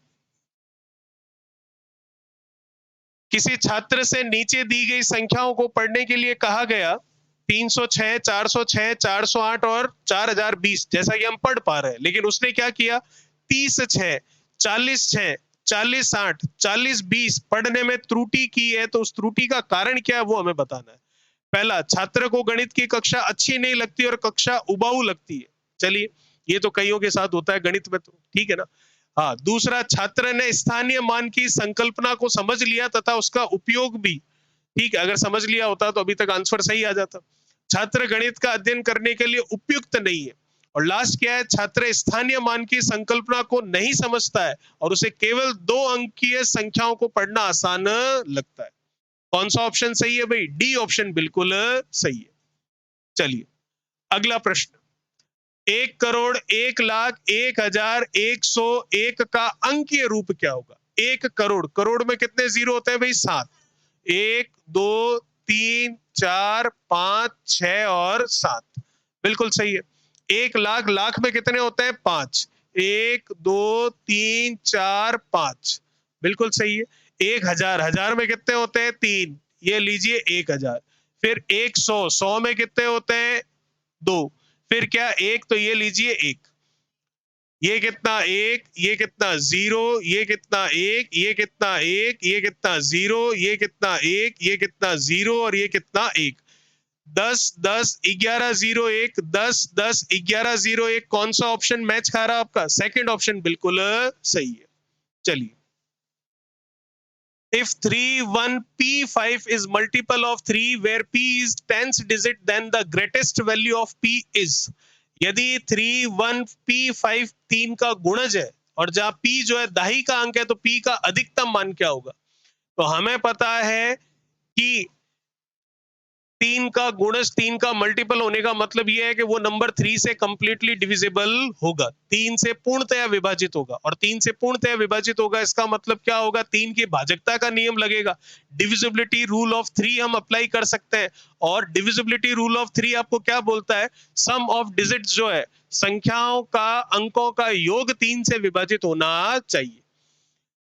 किसी छात्र से नीचे दी गई संख्याओं को पढ़ने के लिए कहा गया। 306, 406, 408 और 4020, जैसा कि हम पढ़ पा रहे हैं, लेकिन उसने क्या किया? 30/6, 40/6, 40/8, 40/20 पढ़ने में त्रुटि की है, तो उस त्रुटि का कारण क्या है वो हमें बताना है। पहला, छात्र को गणित की कक्षा अच्छी नहीं लगती और कक्षा उबाऊ लगती है। चलिए, ये तो कईयों के साथ होता है गणित में, तो ठीक है ना। हाँ, दूसरा, छात्र ने स्थानीय मान की संकल्पना को समझ लिया तथा उसका उपयोग भी। ठीक है, अगर समझ लिया होता तो अभी तक आंसर सही आ जाता। छात्र गणित का अध्ययन करने के लिए उपयुक्त नहीं है। और लास्ट क्या है? छात्र स्थानीय मान की संकल्पना को नहीं समझता है और उसे केवल 2 अंकीय संख्याओं को पढ़ना आसान लगता है। कौन सा ऑप्शन सही है भाई? डी ऑप्शन बिल्कुल सही है। चलिए अगला प्रश्न, 1,01,01,101 का अंकीय रूप क्या होगा? 1 करोड़, करोड़ में कितने जीरो होते हैं भाई? 7। 1 2 3 4 5 6 और 7, बिल्कुल सही है। 1,00,000, लाख में कितने होते हैं? 5। 1 2 3 4 5, बिल्कुल सही है। 1,000, हजार में कितने होते हैं? 3, ये लीजिए 1,000। फिर 100, 100 में कितने होते हैं? 2। फिर क्या? 1, तो ये लीजिए 1। ये कितना? 1, ये कितना? 0, ये कितना? 1, ये कितना? 1, ये कितना? 0, ये कितना? 1, ये कितना? 0 और ये कितना? 1। 10 10 11 0 1, 10 10 11 0 1, कौन सा ऑप्शन मैच खा रहा है आपका? सेकंड ऑप्शन बिल्कुल सही है। चलिए, if 3 1 p5 is multiple of 3 where p is 10th digit, then the greatest value of p is। यदि 3 1 p5 3 का गुणज है और जहां p जो है दाही का अंक है, तो p का अधिकतम मान क्या होगा? तो हमें पता है कि 3 का गुणज 3 का मल्टीपल होने का मतलब यह है कि वो नंबर 3 से कंप्लीटली डिविजिबल होगा, 3 से पूर्णतया विभाजित होगा। और 3 से पूर्णतया विभाजित होगा इसका मतलब क्या होगा? 3 की भाजकता का नियम लगेगा। डिविजिबिलिटी रूल ऑफ 3 हम अप्लाई कर सकते हैं। और डिविजिबिलिटी रूल ऑफ 3 आपको क्या बोलता है? सम ऑफ डिजिट्स जो है, संख्याओं का, अंकों का योग 3 से विभाजित होना चाहिए।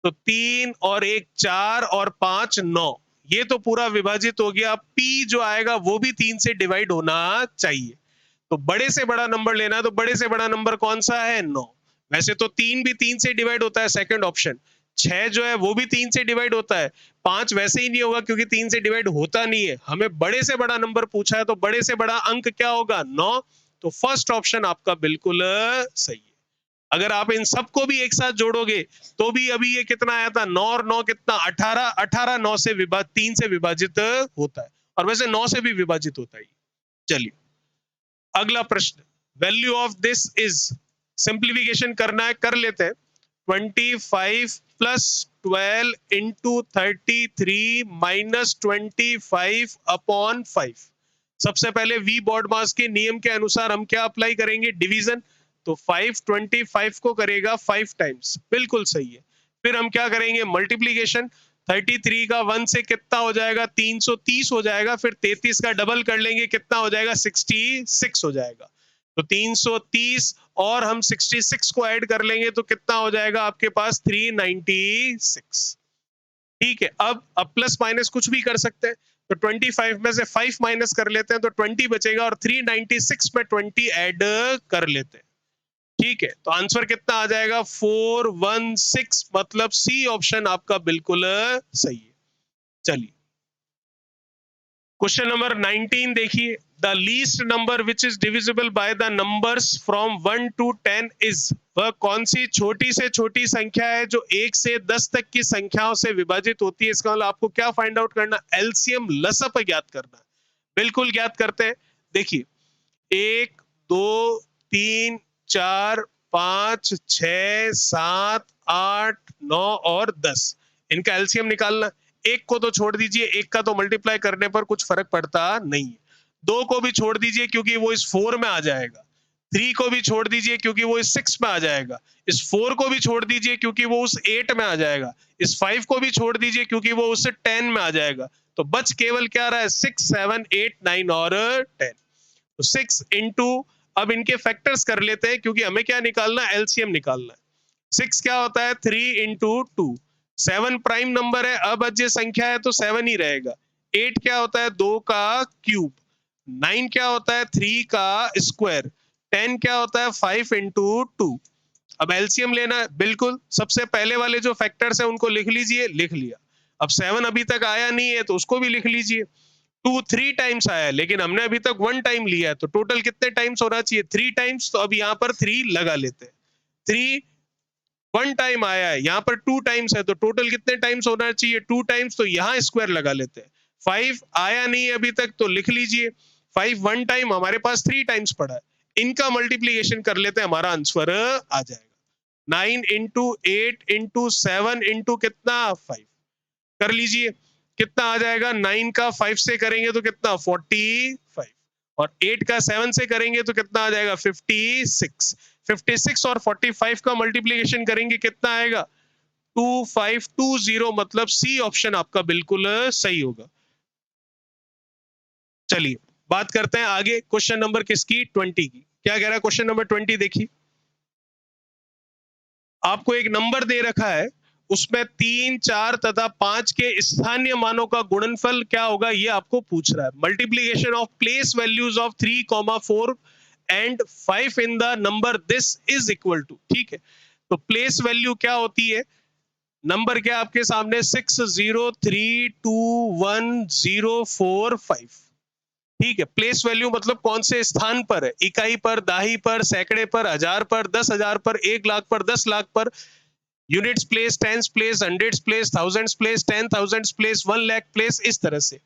तो 3 और 1 4 और 5 9, ये तो पूरा विभाजित हो गया। P जो आएगा वो भी 3 से डिवाइड होना चाहिए। तो बड़े से बड़ा नंबर लेना है, तो बड़े से बड़ा नंबर कौन सा है? 9। वैसे तो 3 भी 3 से डिवाइड होता है, सेकंड ऑप्शन। 6 जो है वो भी 3 से डिवाइड होता है। 5 वैसे ही नहीं होगा क्योंकि 3 से डिवाइड होता नहीं है। हमें बड़े से बड़ा नंबर पूछा है, तो बड़े से बड़ा अंक क्या होगा? 9। तो फर्स्ट ऑप्शन आपका बिल्कुल सही है। अगर आप इन सबको भी एक साथ जोड़ोगे तो भी अभी ये कितना आया था? 9 और 9 कितना? 18। 18 9 से विभाजित, 3 से विभाजित होता है, और वैसे 9 से भी विभाजित होता है। चलिए अगला प्रश्न, value of this is, simplification करना है, कर लेते हैं। 25 प्लस 12 इंटू 33 माइनस 25 अपॉन 5। सबसे पहले वी बॉड मास के नियम के अनुसार हम क्या अप्लाई करेंगे? डिवीजन। तो 5 25 को करेगा 5 टाइम्स, बिल्कुल सही है। फिर हम क्या करेंगे? मल्टीप्लीकेशन। 33 का 1 से कितना हो जाएगा? 330 हो जाएगा। फिर 33 का डबल कर लेंगे, कितना हो जाएगा? 66 हो जाएगा। तो 330 और हम 66 को ऐड कर लेंगे तो कितना हो जाएगा आपके पास? 396। ठीक है, अब प्लस माइनस कुछ भी कर सकते हैं। तो 25 में से 5 माइनस कर लेते हैं तो 20 बचेगा, और 396 में 20 ऐड कर लेते हैं। ठीक है, तो आंसर कितना आ जाएगा? 416, मतलब सी ऑप्शन आपका बिल्कुल सही है। चलिए क्वेश्चन नंबर 19 देखिए, the least number which is divisible by the numbers from 1 to 10 is, वह कौन सी छोटी से छोटी संख्या है जो 1 से 10 तक की संख्याओं से विभाजित होती है? इसका मतलब आपको क्या फाइंड आउट करना? एलसीएम लसअप ज्ञात करना। बिल्कुल ज्ञात करते हैं। देखिए 1 2 3 4 5 6 7 8 9 और 10, इनका एलसीएम निकालना। एक को तो छोड़ दीजिए, एक का तो मल्टीप्लाई करने पर कुछ फर्क पड़ता नहीं है। 2 को भी छोड़ दीजिए क्योंकि वो इस 4 में आ जाएगा। 3 को भी छोड़ दीजिए क्योंकि वो इस 6 में आ जाएगा। इस 4 को भी छोड़ दीजिए क्योंकि वो उस 8 में आ जाएगा। इस 5 को भी छोड़ दीजिए क्योंकि वो उस 10 में आ जाएगा। तो बच केवल क्या रहा है? 6 7 8 9 और 10। तो 6 इंटू, अब इनके फैक्टर्स कर लेते हैं क्योंकि हमें क्या निकालना है? एलसीएम निकालना है। 6 क्या होता है? 3 इंटू 2। 7 प्राइम नंबर है, अभाज्य संख्या है तो 7 ही रहेगा। 8 क्या होता है? 2 का क्यूब। 9 क्या होता है? 3 का स्क्वायर। 10 क्या होता है? 5 इंटू 2। अब एलसीएम लेना है, बिल्कुल सबसे पहले वाले जो फैक्टर्स है उनको लिख लीजिए। लिख लिया। अब 7 अभी तक आया नहीं है तो उसको भी लिख लीजिए। 2 3 टाइम्स आया है, लेकिन हमने अभी तक 1 टाइम लिया है, तो टोटल कितने टाइम्स होना चाहिए? 3 टाइम्स। तो अब यहाँ पर 3 लगा लेते हैं। 3 1 टाइम आया है, यहाँ पर 2 टाइम्स है, तो टोटल कितने टाइम्स होना चाहिए? 2 टाइम्स। तो यहाँ स्क्वायर लगा लेते हैं। 5 आया नहीं है अभी तक, तो लिख लीजिए। 5 1 टाइम, हमारे पास 3 टाइम्स पड़ा है। इनका मल्टीप्लीकेशन कर लेते हैं, हमारा आंसर आ जाएगा। 9 इंटू 8 इंटू 7 इंटू कितना? 5। कर लीजिए, कितना आ जाएगा? 9 का 5 से करेंगे तो कितना? 45, और 8 का 7 से करेंगे तो कितना आ जाएगा? 56। 56 और 45 का मल्टीप्लीकेशन करेंगे, कितना आएगा? 2520, मतलब सी ऑप्शन आपका बिल्कुल सही होगा। चलिए बात करते हैं आगे, क्वेश्चन नंबर किसकी? 20 की। क्या कह रहा है क्वेश्चन नंबर 20? देखिए आपको एक नंबर दे रखा है, उसमें 3 4 तथा 5 के स्थानीय मानों का गुणनफल क्या होगा, ये आपको पूछ रहा है। Multiplication of place values of 3, 4 and 5 in the number this is equal to. ठीक है, तो प्लेस वैल्यू क्या होती है? नंबर क्या आपके सामने? 6 0 3 2 1 0 4 5। ठीक है, प्लेस वैल्यू मतलब कौन से स्थान पर है? इकाई पर, दाही पर, सैकड़े पर, हजार पर, 10,000 पर, 1 लाख पर, 10 लाख पर, units place, tens place, hundreds place, thousands place, 10,000 place, 1 lakh place, इस तरह से।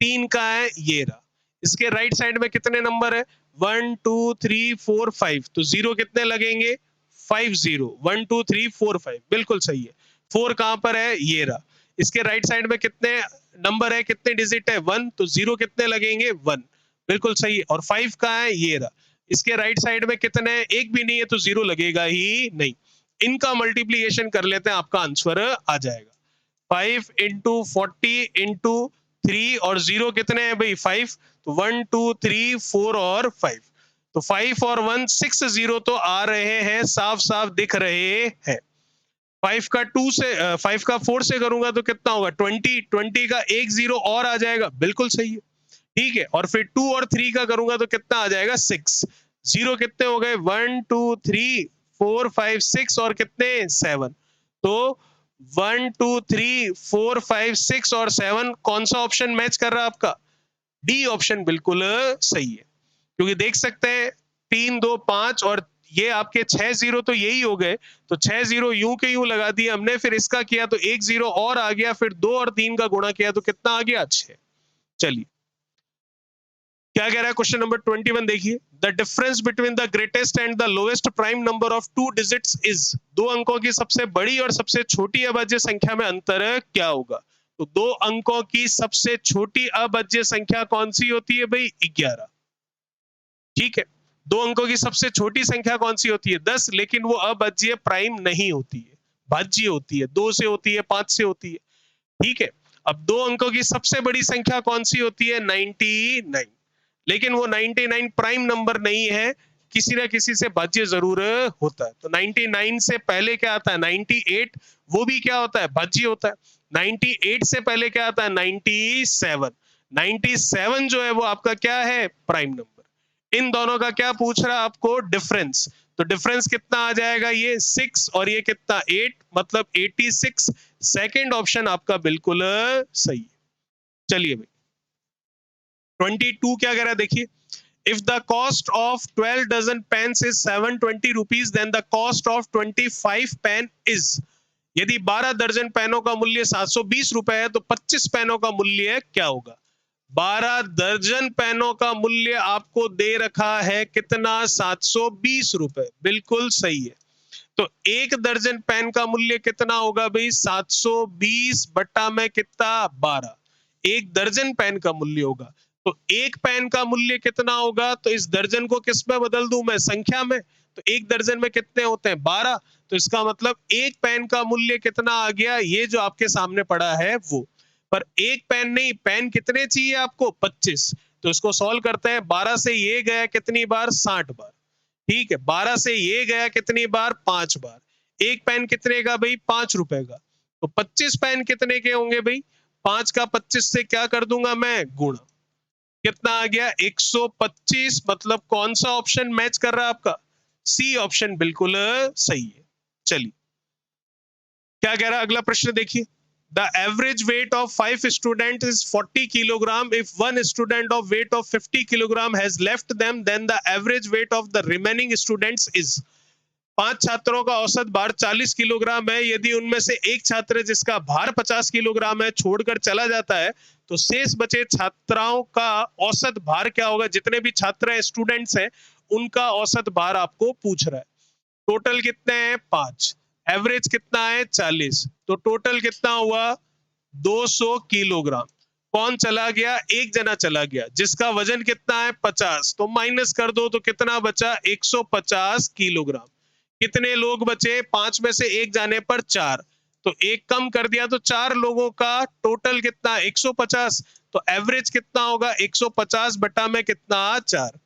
3 का है, ये रहा। इसके राइट साइड में कितने नंबर है? 1 2 3 4 5। तो जीरो कितने लगेंगे? 5 0। 1 2 3 4 5, बिल्कुल सही है। 4 कहां पर है? ये रहा। इसके राइट साइड में कितने नंबर है, कितने डिजिट है? 1। तो जीरो कितने लगेंगे? 1, बिल्कुल सही है। और 5 का है, ये रहा। इसके राइट साइड में कितने? एक भी नहीं है, तो जीरो लगेगा ही नहीं। इनका मल्टीप्लीकेशन कर लेते हैं, आपका आंसर आ जाएगा। 5 इंटू 40 इंटू 3 और 0 कितने हैं भाई? 5। तो 1 2 3 4 और 5। तो 5 और 1 6 0 तो आ रहे हैं, साफ साफ दिख रहे हैं। 5 का 2 से 5 का 4 से करूंगा तो कितना होगा? 20। 20 का एक जीरो और आ जाएगा, बिल्कुल सही है। ठीक है, और फिर 2 और 3 का करूंगा तो कितना आ जाएगा 6। जीरो कितने हो गए 1 2 3 4 5 6 और कितने 7। तो 1 2 3 4 5 6 और 7 कौन सा ऑप्शन मैच कर रहा है आपका? डी ऑप्शन बिल्कुल सही है, क्योंकि देख सकते हैं 3 2 5 और ये आपके 6 जीरो तो यही हो गए, तो 6 जीरो यूं के यूं लगा दिए हमने, फिर इसका किया तो 1 जीरो और आ गया, फिर 2 और 3 का गुणा किया तो कितना आ गया 6। चलिए क्या कह रहा है क्वेश्चन नंबर 21 देखिए, the difference between the greatest and the lowest prime number of 2 digits is, दो अंकों की सबसे बड़ी और सबसे छोटी अभाज्य संख्या में अंतर क्या होगा? तो दो अंकों की सबसे छोटी अभाज्य संख्या कौन सी होती है भाई? 11। ठीक है, दो अंकों की सबसे छोटी संख्या कौन सी होती है? 10, लेकिन वो अभाज्य प्राइम नहीं होती है, भाज्य होती है, 2 से होती है, 5 से होती है। ठीक है, अब दो अंकों की सबसे बड़ी संख्या कौन सी होती है? 99, लेकिन वो 99 प्राइम नंबर नहीं है, किसी ना किसी से भाज्य जरूर होता है। तो 99 से पहले क्या आता है? 98, वो भी क्या होता है? भाज्य होता है। 98 से पहले क्या आता है? 97। 97 जो है वो आपका क्या है? Prime number. इन दोनों का क्या पूछ रहा है आपको? डिफरेंस। तो डिफरेंस कितना आ जाएगा? ये 6 और ये कितना 8, मतलब 86। सेकेंड ऑप्शन आपका बिल्कुल सही। चलिए भाई 22 क्या कह रहा है देखिए, if the cost of 12 dozen pens is 720 rupees then the cost of 25 pen is, यदि 12 दर्जन पेनों का मूल्य 720 रुपए है तो 25 पेनों का मूल्य क्या होगा? 12 दर्जन पेनों का मूल्य आपको दे रखा है कितना? 720 रुपए, बिल्कुल सही है। तो एक दर्जन पेन का मूल्य कितना होगा भाई? 720 बट्टा में कितना? 12। एक दर्जन पेन का मूल्य होगा, तो एक पेन का मूल्य कितना होगा? तो इस दर्जन को किस में बदल दूं मैं? संख्या में। तो एक दर्जन में कितने होते हैं? 12। तो इसका मतलब एक पेन का मूल्य कितना आ गया? ये जो आपके सामने पड़ा है वो। पर एक पेन नहीं, पेन कितने चाहिए आपको? 25। तो इसको सॉल्व करते हैं, 12 से ये गया कितनी बार? 60 बार। ठीक है, 12 से ये गया कितनी बार? 5 बार। एक पेन कितने का भाई? 5 रुपए का। तो 25 पेन कितने के होंगे भाई? 5 का 25 से क्या कर दूंगा मैं? गुणा। कितना आ गया? 125। मतलब कौन सा ऑप्शन मैच कर रहा है आपका? सी ऑप्शन बिल्कुल सही है। चलिए क्या कह रहा है अगला प्रश्न देखिए, the average weight of 5 student is 40 kilogram, if one student of weight of 50 kilogram has left them then the average weight of the remaining students is. 5 छात्रों का औसत भार 40 किलोग्राम है, यदि उनमें से एक छात्र जिसका भार 50 किलोग्राम है छोड़कर चला जाता है तो शेष बचे छात्राओं का औसत भार क्या होगा? जितने भी छात्र हैं, स्टूडेंट्स हैं, उनका औसत भार आपको पूछ रहा है। टोटल कितने हैं? 5। एवरेज कितना है? 40। तो टोटल कितना हुआ? 200 किलोग्राम। कौन चला गया? एक जना चला गया, जिसका वजन कितना है? 50। तो माइनस कर दो तो कितना बचा? 150 किलोग्राम। कितने लोग बचे? 5 में से एक जाने पर 4। तो एक कम कर दिया तो 4 लोगों का टोटल कितना? 150। तो एवरेज कितना होगा? 150 बटा में कितना? 4।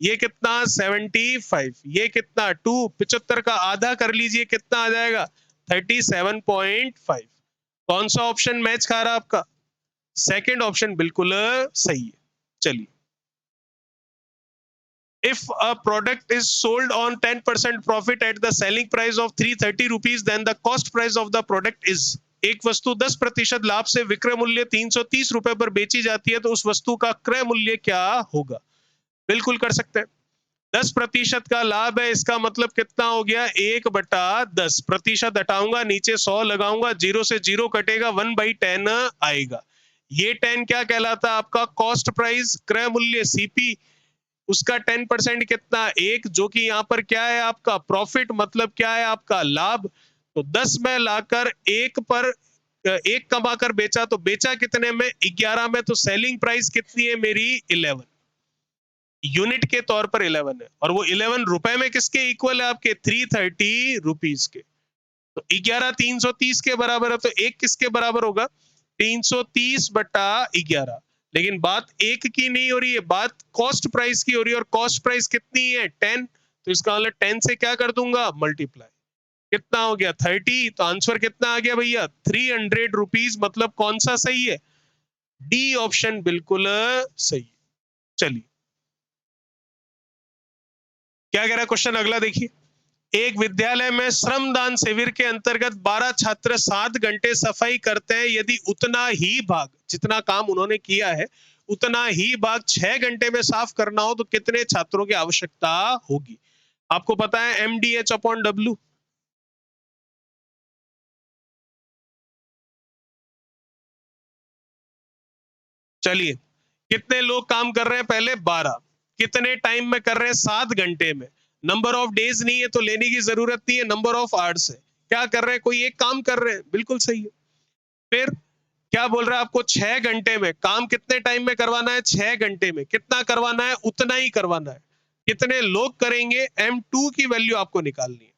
ये कितना? 75। ये कितना? 2। 75 का आधा कर लीजिए, कितना आ जाएगा? 37.5। कौन सा ऑप्शन मैच खा रहा है आपका? सेकंड ऑप्शन बिल्कुल सही है। चलिए, if a product is sold on 10% profit at the selling price of 330 rupees then the cost price of the product is, एक वस्तु 10% लाभ से विक्रय मूल्य 330 रुपए पर बेची जाती है तो उस वस्तु का क्रय मूल्य क्या होगा? बिल्कुल कर सकते हैं। 10% का लाभ है, इसका मतलब कितना हो गया? 1/10। प्रतिशत हटाऊंगा, नीचे 100 लगाऊंगा, 0 से 0 कटेगा, 1/10 आएगा। ये 10 क्या कहलाता है आपका? कॉस्ट प्राइस, क्रय मूल्य सीपी। उसका 10% कितना? 1, जो कि यहाँ पर क्या है आपका? प्रॉफिट, मतलब क्या है आपका? लाभ। तो 10 में लाकर 1 पर 1 कमाकर बेचा, तो बेचा कितने में? 11 में। तो सेलिंग प्राइस कितनी है मेरी? 11। यूनिट के तौर पर 11 है, और वो 11 रुपए में किसके इक्वल है आपके? 330 रुपीज के। तो 11 330 के बराबर है, तो एक किसके बराबर होगा? 330 बटा 11। लेकिन बात एक की नहीं हो रही है, बात कॉस्ट प्राइस की हो रही है, और कॉस्ट प्राइस कितनी है? 10। तो इसका मतलब 10 से क्या कर दूंगा? मल्टीप्लाई। कितना हो गया? 30। तो आंसर कितना आ गया भैया? 300 रुपीज। मतलब कौन सा सही है? डी ऑप्शन बिल्कुल सही। चलिए क्या कह रहा है क्वेश्चन अगला देखिए। एक विद्यालय में श्रमदान शिविर के अंतर्गत 12 छात्र 7 घंटे सफाई करते हैं। यदि उतना ही भाग, जितना काम उन्होंने किया है उतना ही भाग 6 घंटे में साफ करना हो तो कितने छात्रों की आवश्यकता होगी? आपको पता है MDH अपॉन W। चलिए कितने लोग काम कर रहे हैं पहले? 12। कितने टाइम में कर रहे हैं? 7 घंटे में। नंबर ऑफ डेज नहीं है तो लेने की जरूरत नहीं है, नंबर ऑफ आवर्स है। क्या कर रहे हैं? कोई एक काम कर रहे हैं, बिल्कुल सही है। फिर क्या बोल रहा है आपको? 6 घंटे में। काम कितने टाइम में करवाना है? 6 घंटे में। कितना करवाना है? उतना ही करवाना है। कितने लोग करेंगे? M2 की वैल्यू आपको निकालनी है।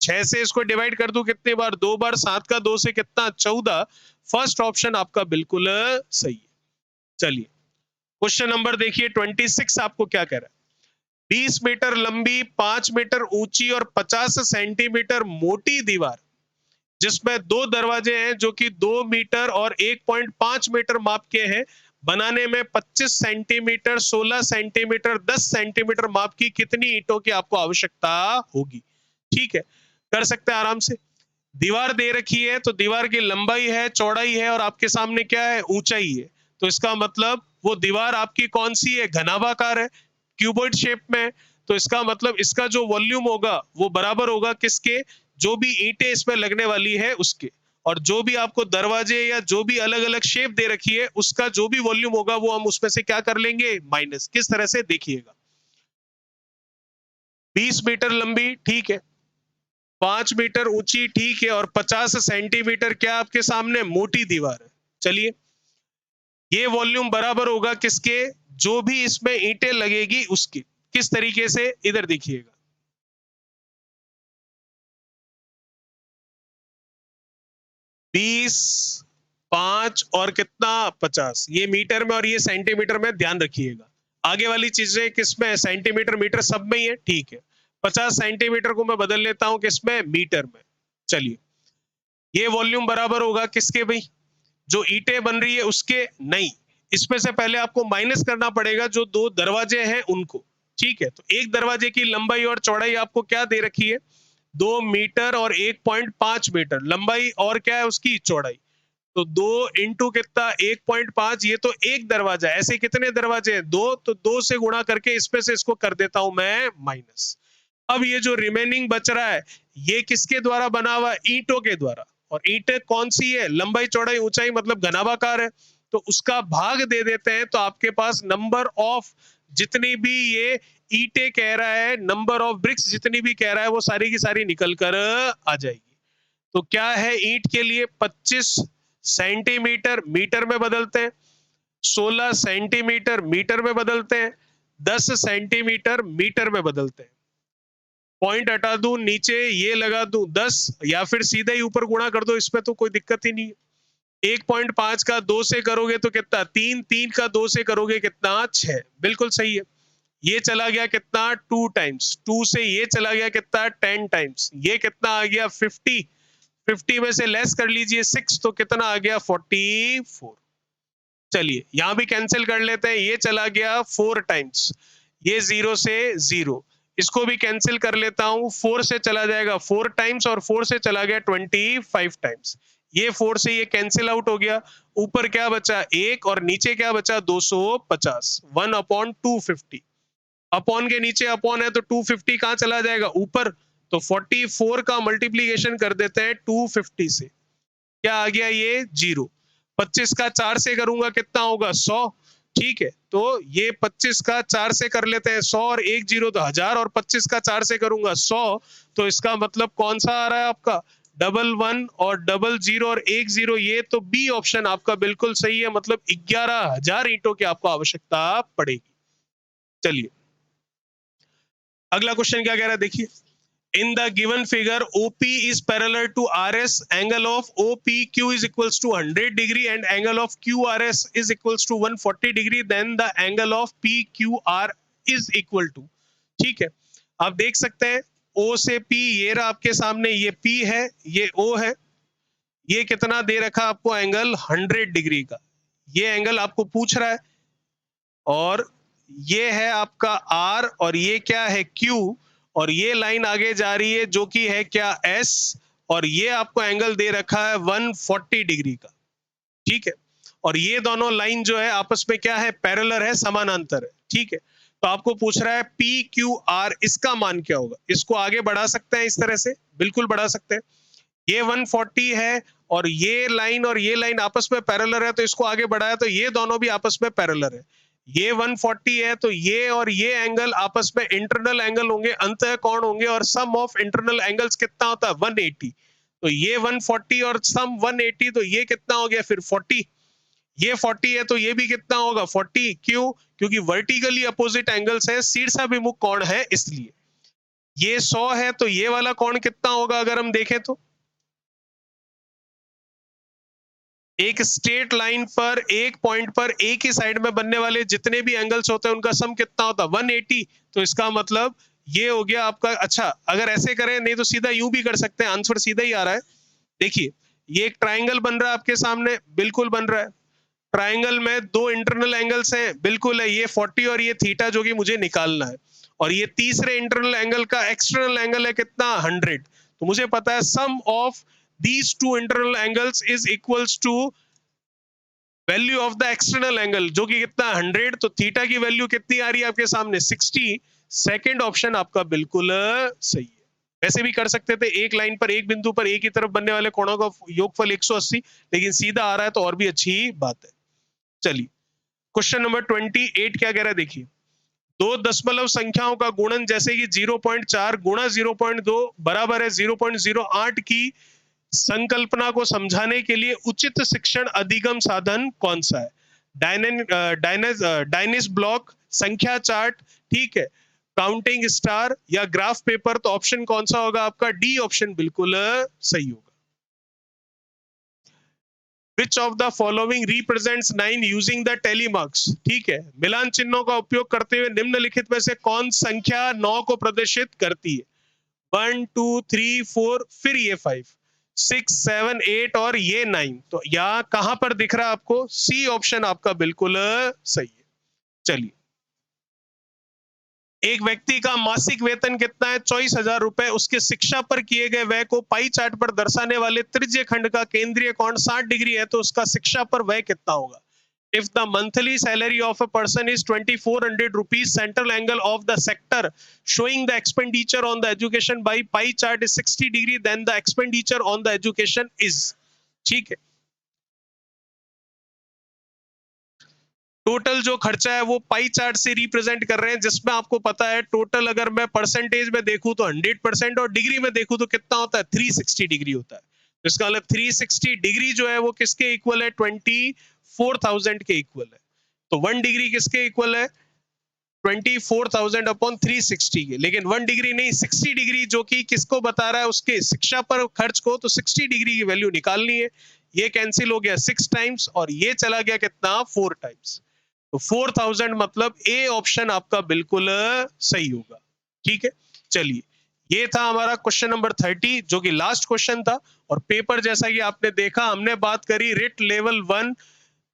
6 से इसको डिवाइड कर दूं कितने बार? 2 बार। 7 का 2 से कितना? 14। फर्स्ट ऑप्शन आपका बिल्कुल सही है। चलिए क्वेश्चन नंबर देखिए 26 आपको क्या कह रहा है। 20 मीटर लंबी, 5 मीटर ऊंची और 50 सेंटीमीटर मोटी दीवार जिसमें दो दरवाजे हैं जो कि 2 मीटर और 1.5 मीटर माप के हैं, बनाने में 25 सेंटीमीटर, 16 सेंटीमीटर, 10 सेंटीमीटर माप की कितनी ईंटों की आपको आवश्यकता होगी? ठीक है, कर सकते हैं आराम से। दीवार दे रखी है तो दीवार की लंबाई है, चौड़ाई है और आपके सामने क्या है? ऊंचाई है। तो इसका मतलब वो दीवार आपकी कौन सी है? घनाभाकार है, क्यूबॉइड शेप में है। तो इसका मतलब इसका जो वॉल्यूम होगा वो बराबर होगा किसके? जो भी ईंटें इसमें लगने वाली है उसके। और जो भी आपको दरवाजे या जो भी अलग अलग शेप दे रखी है उसका जो भी वॉल्यूम होगा वो हम उसमें से क्या कर लेंगे? माइनस। किस तरह से? देखिएगा, 20 मीटर लंबी, ठीक है, 5 मीटर ऊंची, ठीक है, और 50 सेंटीमीटर क्या आपके सामने? मोटी दीवार है। चलिए ये वॉल्यूम बराबर होगा किसके? जो भी इसमें ईंटें लगेगी उसके। किस तरीके से? इधर देखिएगा, 20, 5 और कितना? 50। ये मीटर में और ये सेंटीमीटर में, ध्यान रखिएगा। आगे वाली चीजें किसमें? सेंटीमीटर मीटर सब में ही है, ठीक है। 50 सेंटीमीटर को मैं बदल लेता हूं किसमें? मीटर में। चलिए ये वॉल्यूम बराबर होगा किसके भाई? जो ईंटें बन रही है उसके? नहीं, इसमें से पहले आपको माइनस करना पड़ेगा जो दो दरवाजे हैं उनको। ठीक है, तो एक दरवाजे की लंबाई और चौड़ाई आपको क्या दे रखी है? 2 मीटर और 1.5 मीटर लंबाई, और क्या है उसकी? चौड़ाई। तो 2 इंटू कितना? 1.5। ये तो एक दरवाजा है, ऐसे कितने दरवाजे हैं? 2। तो 2 से गुणा करके इसमें से इसको कर देता हूं मैं माइनस। अब ये जो रिमेनिंग बच रहा है ये किसके द्वारा बना हुआ है? ईंटों के द्वारा। और ईंटें कौन सी है? लंबाई चौड़ाई ऊंचाई, मतलब घनाभाकार है। तो उसका भाग दे देते हैं तो आपके पास नंबर ऑफ जितनी भी ये ईंटें कह रहा है, नंबर ऑफ ब्रिक्स जितनी भी कह रहा है वो सारी की सारी निकल कर आ जाएगी। तो क्या है ईंट के लिए? 25 सेंटीमीटर मीटर में बदलते हैं, 16 सेंटीमीटर मीटर में बदलते हैं, 10 सेंटीमीटर मीटर में बदलते हैं। पॉइंट हटा दूं, नीचे ये लगा दूं 10, या फिर सीधे ही ऊपर गुणा कर दो, इसमें तो कोई दिक्कत ही नहीं है। 1.5 का 2 से करोगे तो कितना? 3। 3 का 2 से करोगे कितना? 6। बिल्कुल सही है। ये चला गया कितना? 2 टाइम्स। 2 से ये चला गया कितना? 10 टाइम्स। ये कितना आ गया? 50। 50 में से लेस कर लीजिए 6 तो कितना आ गया? 44। चलिए यहां भी कैंसिल कर लेते हैं, ये चला गया 4 टाइम्स, ये 0 से 0। इसको भी कैंसिल कर लेता हूं, 4 से चला जाएगा 4 टाइम्स और 4 से चला गया 25 टाइम्स। ये 4 से ये कैंसिल आउट हो गया। ऊपर क्या बचा? 1, और नीचे क्या बचा? 250। 1/250। अपॉन के नीचे अपॉन है तो 250 कहां चला जाएगा? ऊपर। तो 44 का मल्टीप्लीकेशन कर देते हैं 250 से, क्या आ गया? ये 0। 25 का 4 से करूंगा कितना होगा? 100। ठीक है, तो ये 25 का 4 से कर लेते हैं 100 और 1 0 तो 1000, और 25 का 4 से करूंगा 100। तो इसका मतलब कौन सा आ रहा है आपका? 11 और 00 और 10। ये तो बी ऑप्शन आपका बिल्कुल सही है, मतलब 11,000 ईंटों की आपको आवश्यकता पड़ेगी। चलिए अगला क्वेश्चन क्या कह रहा है देखिए। In the given figure, OP is parallel to RS. Angle of OPQ is equals to 100 degree and angle of QRS is equals to 140 degree. Then the angle of PQR is equal to, ठीक है, आप देख सकते हैं O से P, ये रहा आपके सामने, ये P है, ये O है। ये कितना दे रखा आपको? एंगल 100 डिग्री का। ये एंगल आपको पूछ रहा है, और ये है आपका R, और ये क्या है Q, और ये लाइन आगे जा रही है जो कि है क्या S, और ये आपको एंगल दे रखा है 140 डिग्री का, ठीक है। और ये दोनों लाइन जो है आपस में क्या है, पैरेलल है, समानांतर है, ठीक है। तो आपको पूछ रहा है PQR, इसका मान क्या होगा। इसको आगे बढ़ा सकते हैं इस तरह से, बिल्कुल बढ़ा सकते हैं। ये 140 है और ये लाइन आपस में पैरेलल है, तो इसको आगे बढ़ाया तो ये दोनों भी आपस में पैरेलल है। ये 140 है तो ये और ये एंगल आपस में इंटरनल एंगल होंगे, अंतः कोण होंगे, और सम ऑफ इंटरनल एंगल्स कितना होता है, 180। तो ये 140 और सम 180, तो ये कितना हो गया फिर 40। ये 40 है तो ये भी कितना होगा 40, क्यों, क्योंकि वर्टिकली अपोजिट एंगल्स है, शीर्षाभिमुख कोण है, इसलिए। ये 100 है तो ये वाला कोण कितना होगा अगर हम देखें तो, एक स्ट्रेट लाइन पर एक पॉइंट पर एक ही साइड में बनने वाले जितने भी एंगल्स होते हैं उनका सम कितना होता है 180। तो इसका मतलब ये हो गया आपका। अच्छा, अगर ऐसे करें, नहीं तो सीधा यूं भी कर सकते हैं, आंसर सीधा ही आ रहा है। देखिए, ये एक ट्राइंगल बन रहा है आपके सामने, बिल्कुल बन रहा है। ट्राइंगल में दो इंटरनल एंगल्स हैं, बिल्कुल है, ये 40 और ये थीटा जो कि मुझे निकालना है। और ये तीसरे इंटरनल एंगल का एक्सटर्नल एंगल है कितना, 100। तो मुझे पता है sum of these two internal angles is equals to value of the external angle, जो कि कितना 100। तो थीटा की वैल्यू कितनी आ रही है आपके सामने, 60। सेकंड ऑप्शन आपका बिल्कुल सही है। वैसे भी कर सकते थे, एक लाइन पर एक बिंदु पर एक ही तरफ बनने वाले कोणों का योगफल 180, लेकिन सीधा आ रहा है तो और भी अच्छी बात है। चलिए, क्वेश्चन नंबर 28 क्या कह रहा है, देखिए। दो दशमलव संख्याओं का गुणन, जैसे कि 0.4 गुणा 0.2 बराबर है 0.08 की संकल्पना को समझाने के लिए उचित शिक्षण अधिगम साधन कौन सा है। डायनेस ब्लॉक, संख्या चार्ट, ठीक है, काउंटिंग स्टार या ग्राफ पेपर। तो ऑप्शन कौन सा होगा आपका, डी ऑप्शन बिल्कुल सही होगा। Which of the following represents 9 using the tally marks, ठीक है, मिलान चिन्हों का उपयोग करते हुए निम्नलिखित में से कौन संख्या 9 को प्रदर्शित करती है। 1 2 3 4, फिर ये 5 6 7 8 और ये 9। तो यहाँ कहां पर दिख रहा है आपको, सी ऑप्शन आपका बिल्कुल सही है। चलिए, एक व्यक्ति का मासिक वेतन कितना है, 24,000 रुपए। उसके शिक्षा पर किए गए व्यय को पाई चार्ट पर दर्शाने वाले त्रिज्य खंड का केंद्रीय कोण 60 डिग्री है, तो उसका शिक्षा पर व्यय कितना होगा। If the monthly salary of a person is 2,400 rupees, central angle of the sector showing the expenditure on the education by pie chart is 60 degree, then the expenditure on the education is, ठीक है। Total जो खर्चा है वो pie chart से represent कर रहे हैं, जिसमें आपको पता है टोटल अगर मैं परसेंटेज में देखूं तो 100%, और डिग्री में देखूं तो कितना होता है, 360 डिग्री होता है। तो इसका मतलब 360 डिग्री जो है वो किसके इक्वल है, 24,000 के इक्वल है। तो 1 डिग्री किसके इक्वल है, 24,000 अपॉन 360 के। लेकिन 1 डिग्री नहीं, 60 डिग्री, जो कि किसको बता रहा है, उसके शिक्षा पर खर्च को। तो 60 डिग्री की वैल्यू निकालनी है। ये कैंसिल हो गया 6 टाइम्स, और ये चला गया कितना, 4 टाइम्स। तो 4,000 मतलब ए ऑप्शन आपका बिल्कुल सही होगा, ठीक है। चलिए, ये था हमारा क्वेश्चन नंबर 30, जो कि लास्ट क्वेश्चन था। और पेपर जैसा कि आपने देखा, हमने बात करी रिट लेवल 1,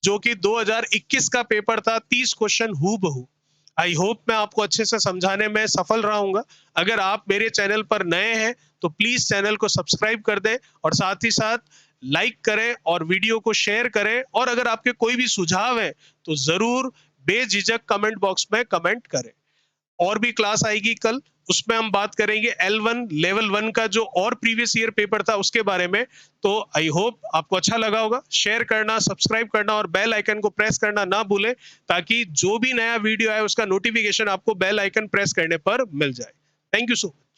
जो कि 2021 का पेपर था, 30 क्वेश्चन हूबहू। आई होप मैं आपको अच्छे से समझाने में सफल रहूंगा। अगर आप मेरे चैनल पर नए हैं तो प्लीज चैनल को सब्सक्राइब कर दें, और साथ ही साथ लाइक करें और वीडियो को शेयर करें। और अगर आपके कोई भी सुझाव है तो जरूर बेझिझक कमेंट बॉक्स में कमेंट करें। और भी क्लास आएगी कल, उसमें हम बात करेंगे L1 लेवल 1 का जो और प्रीवियस ईयर पेपर था उसके बारे में। तो आई होप आपको अच्छा लगा होगा। शेयर करना, सब्सक्राइब करना और बेल आइकन को प्रेस करना ना भूलें, ताकि जो भी नया वीडियो आए उसका नोटिफिकेशन आपको बेल आइकन प्रेस करने पर मिल जाए। Thank you so much.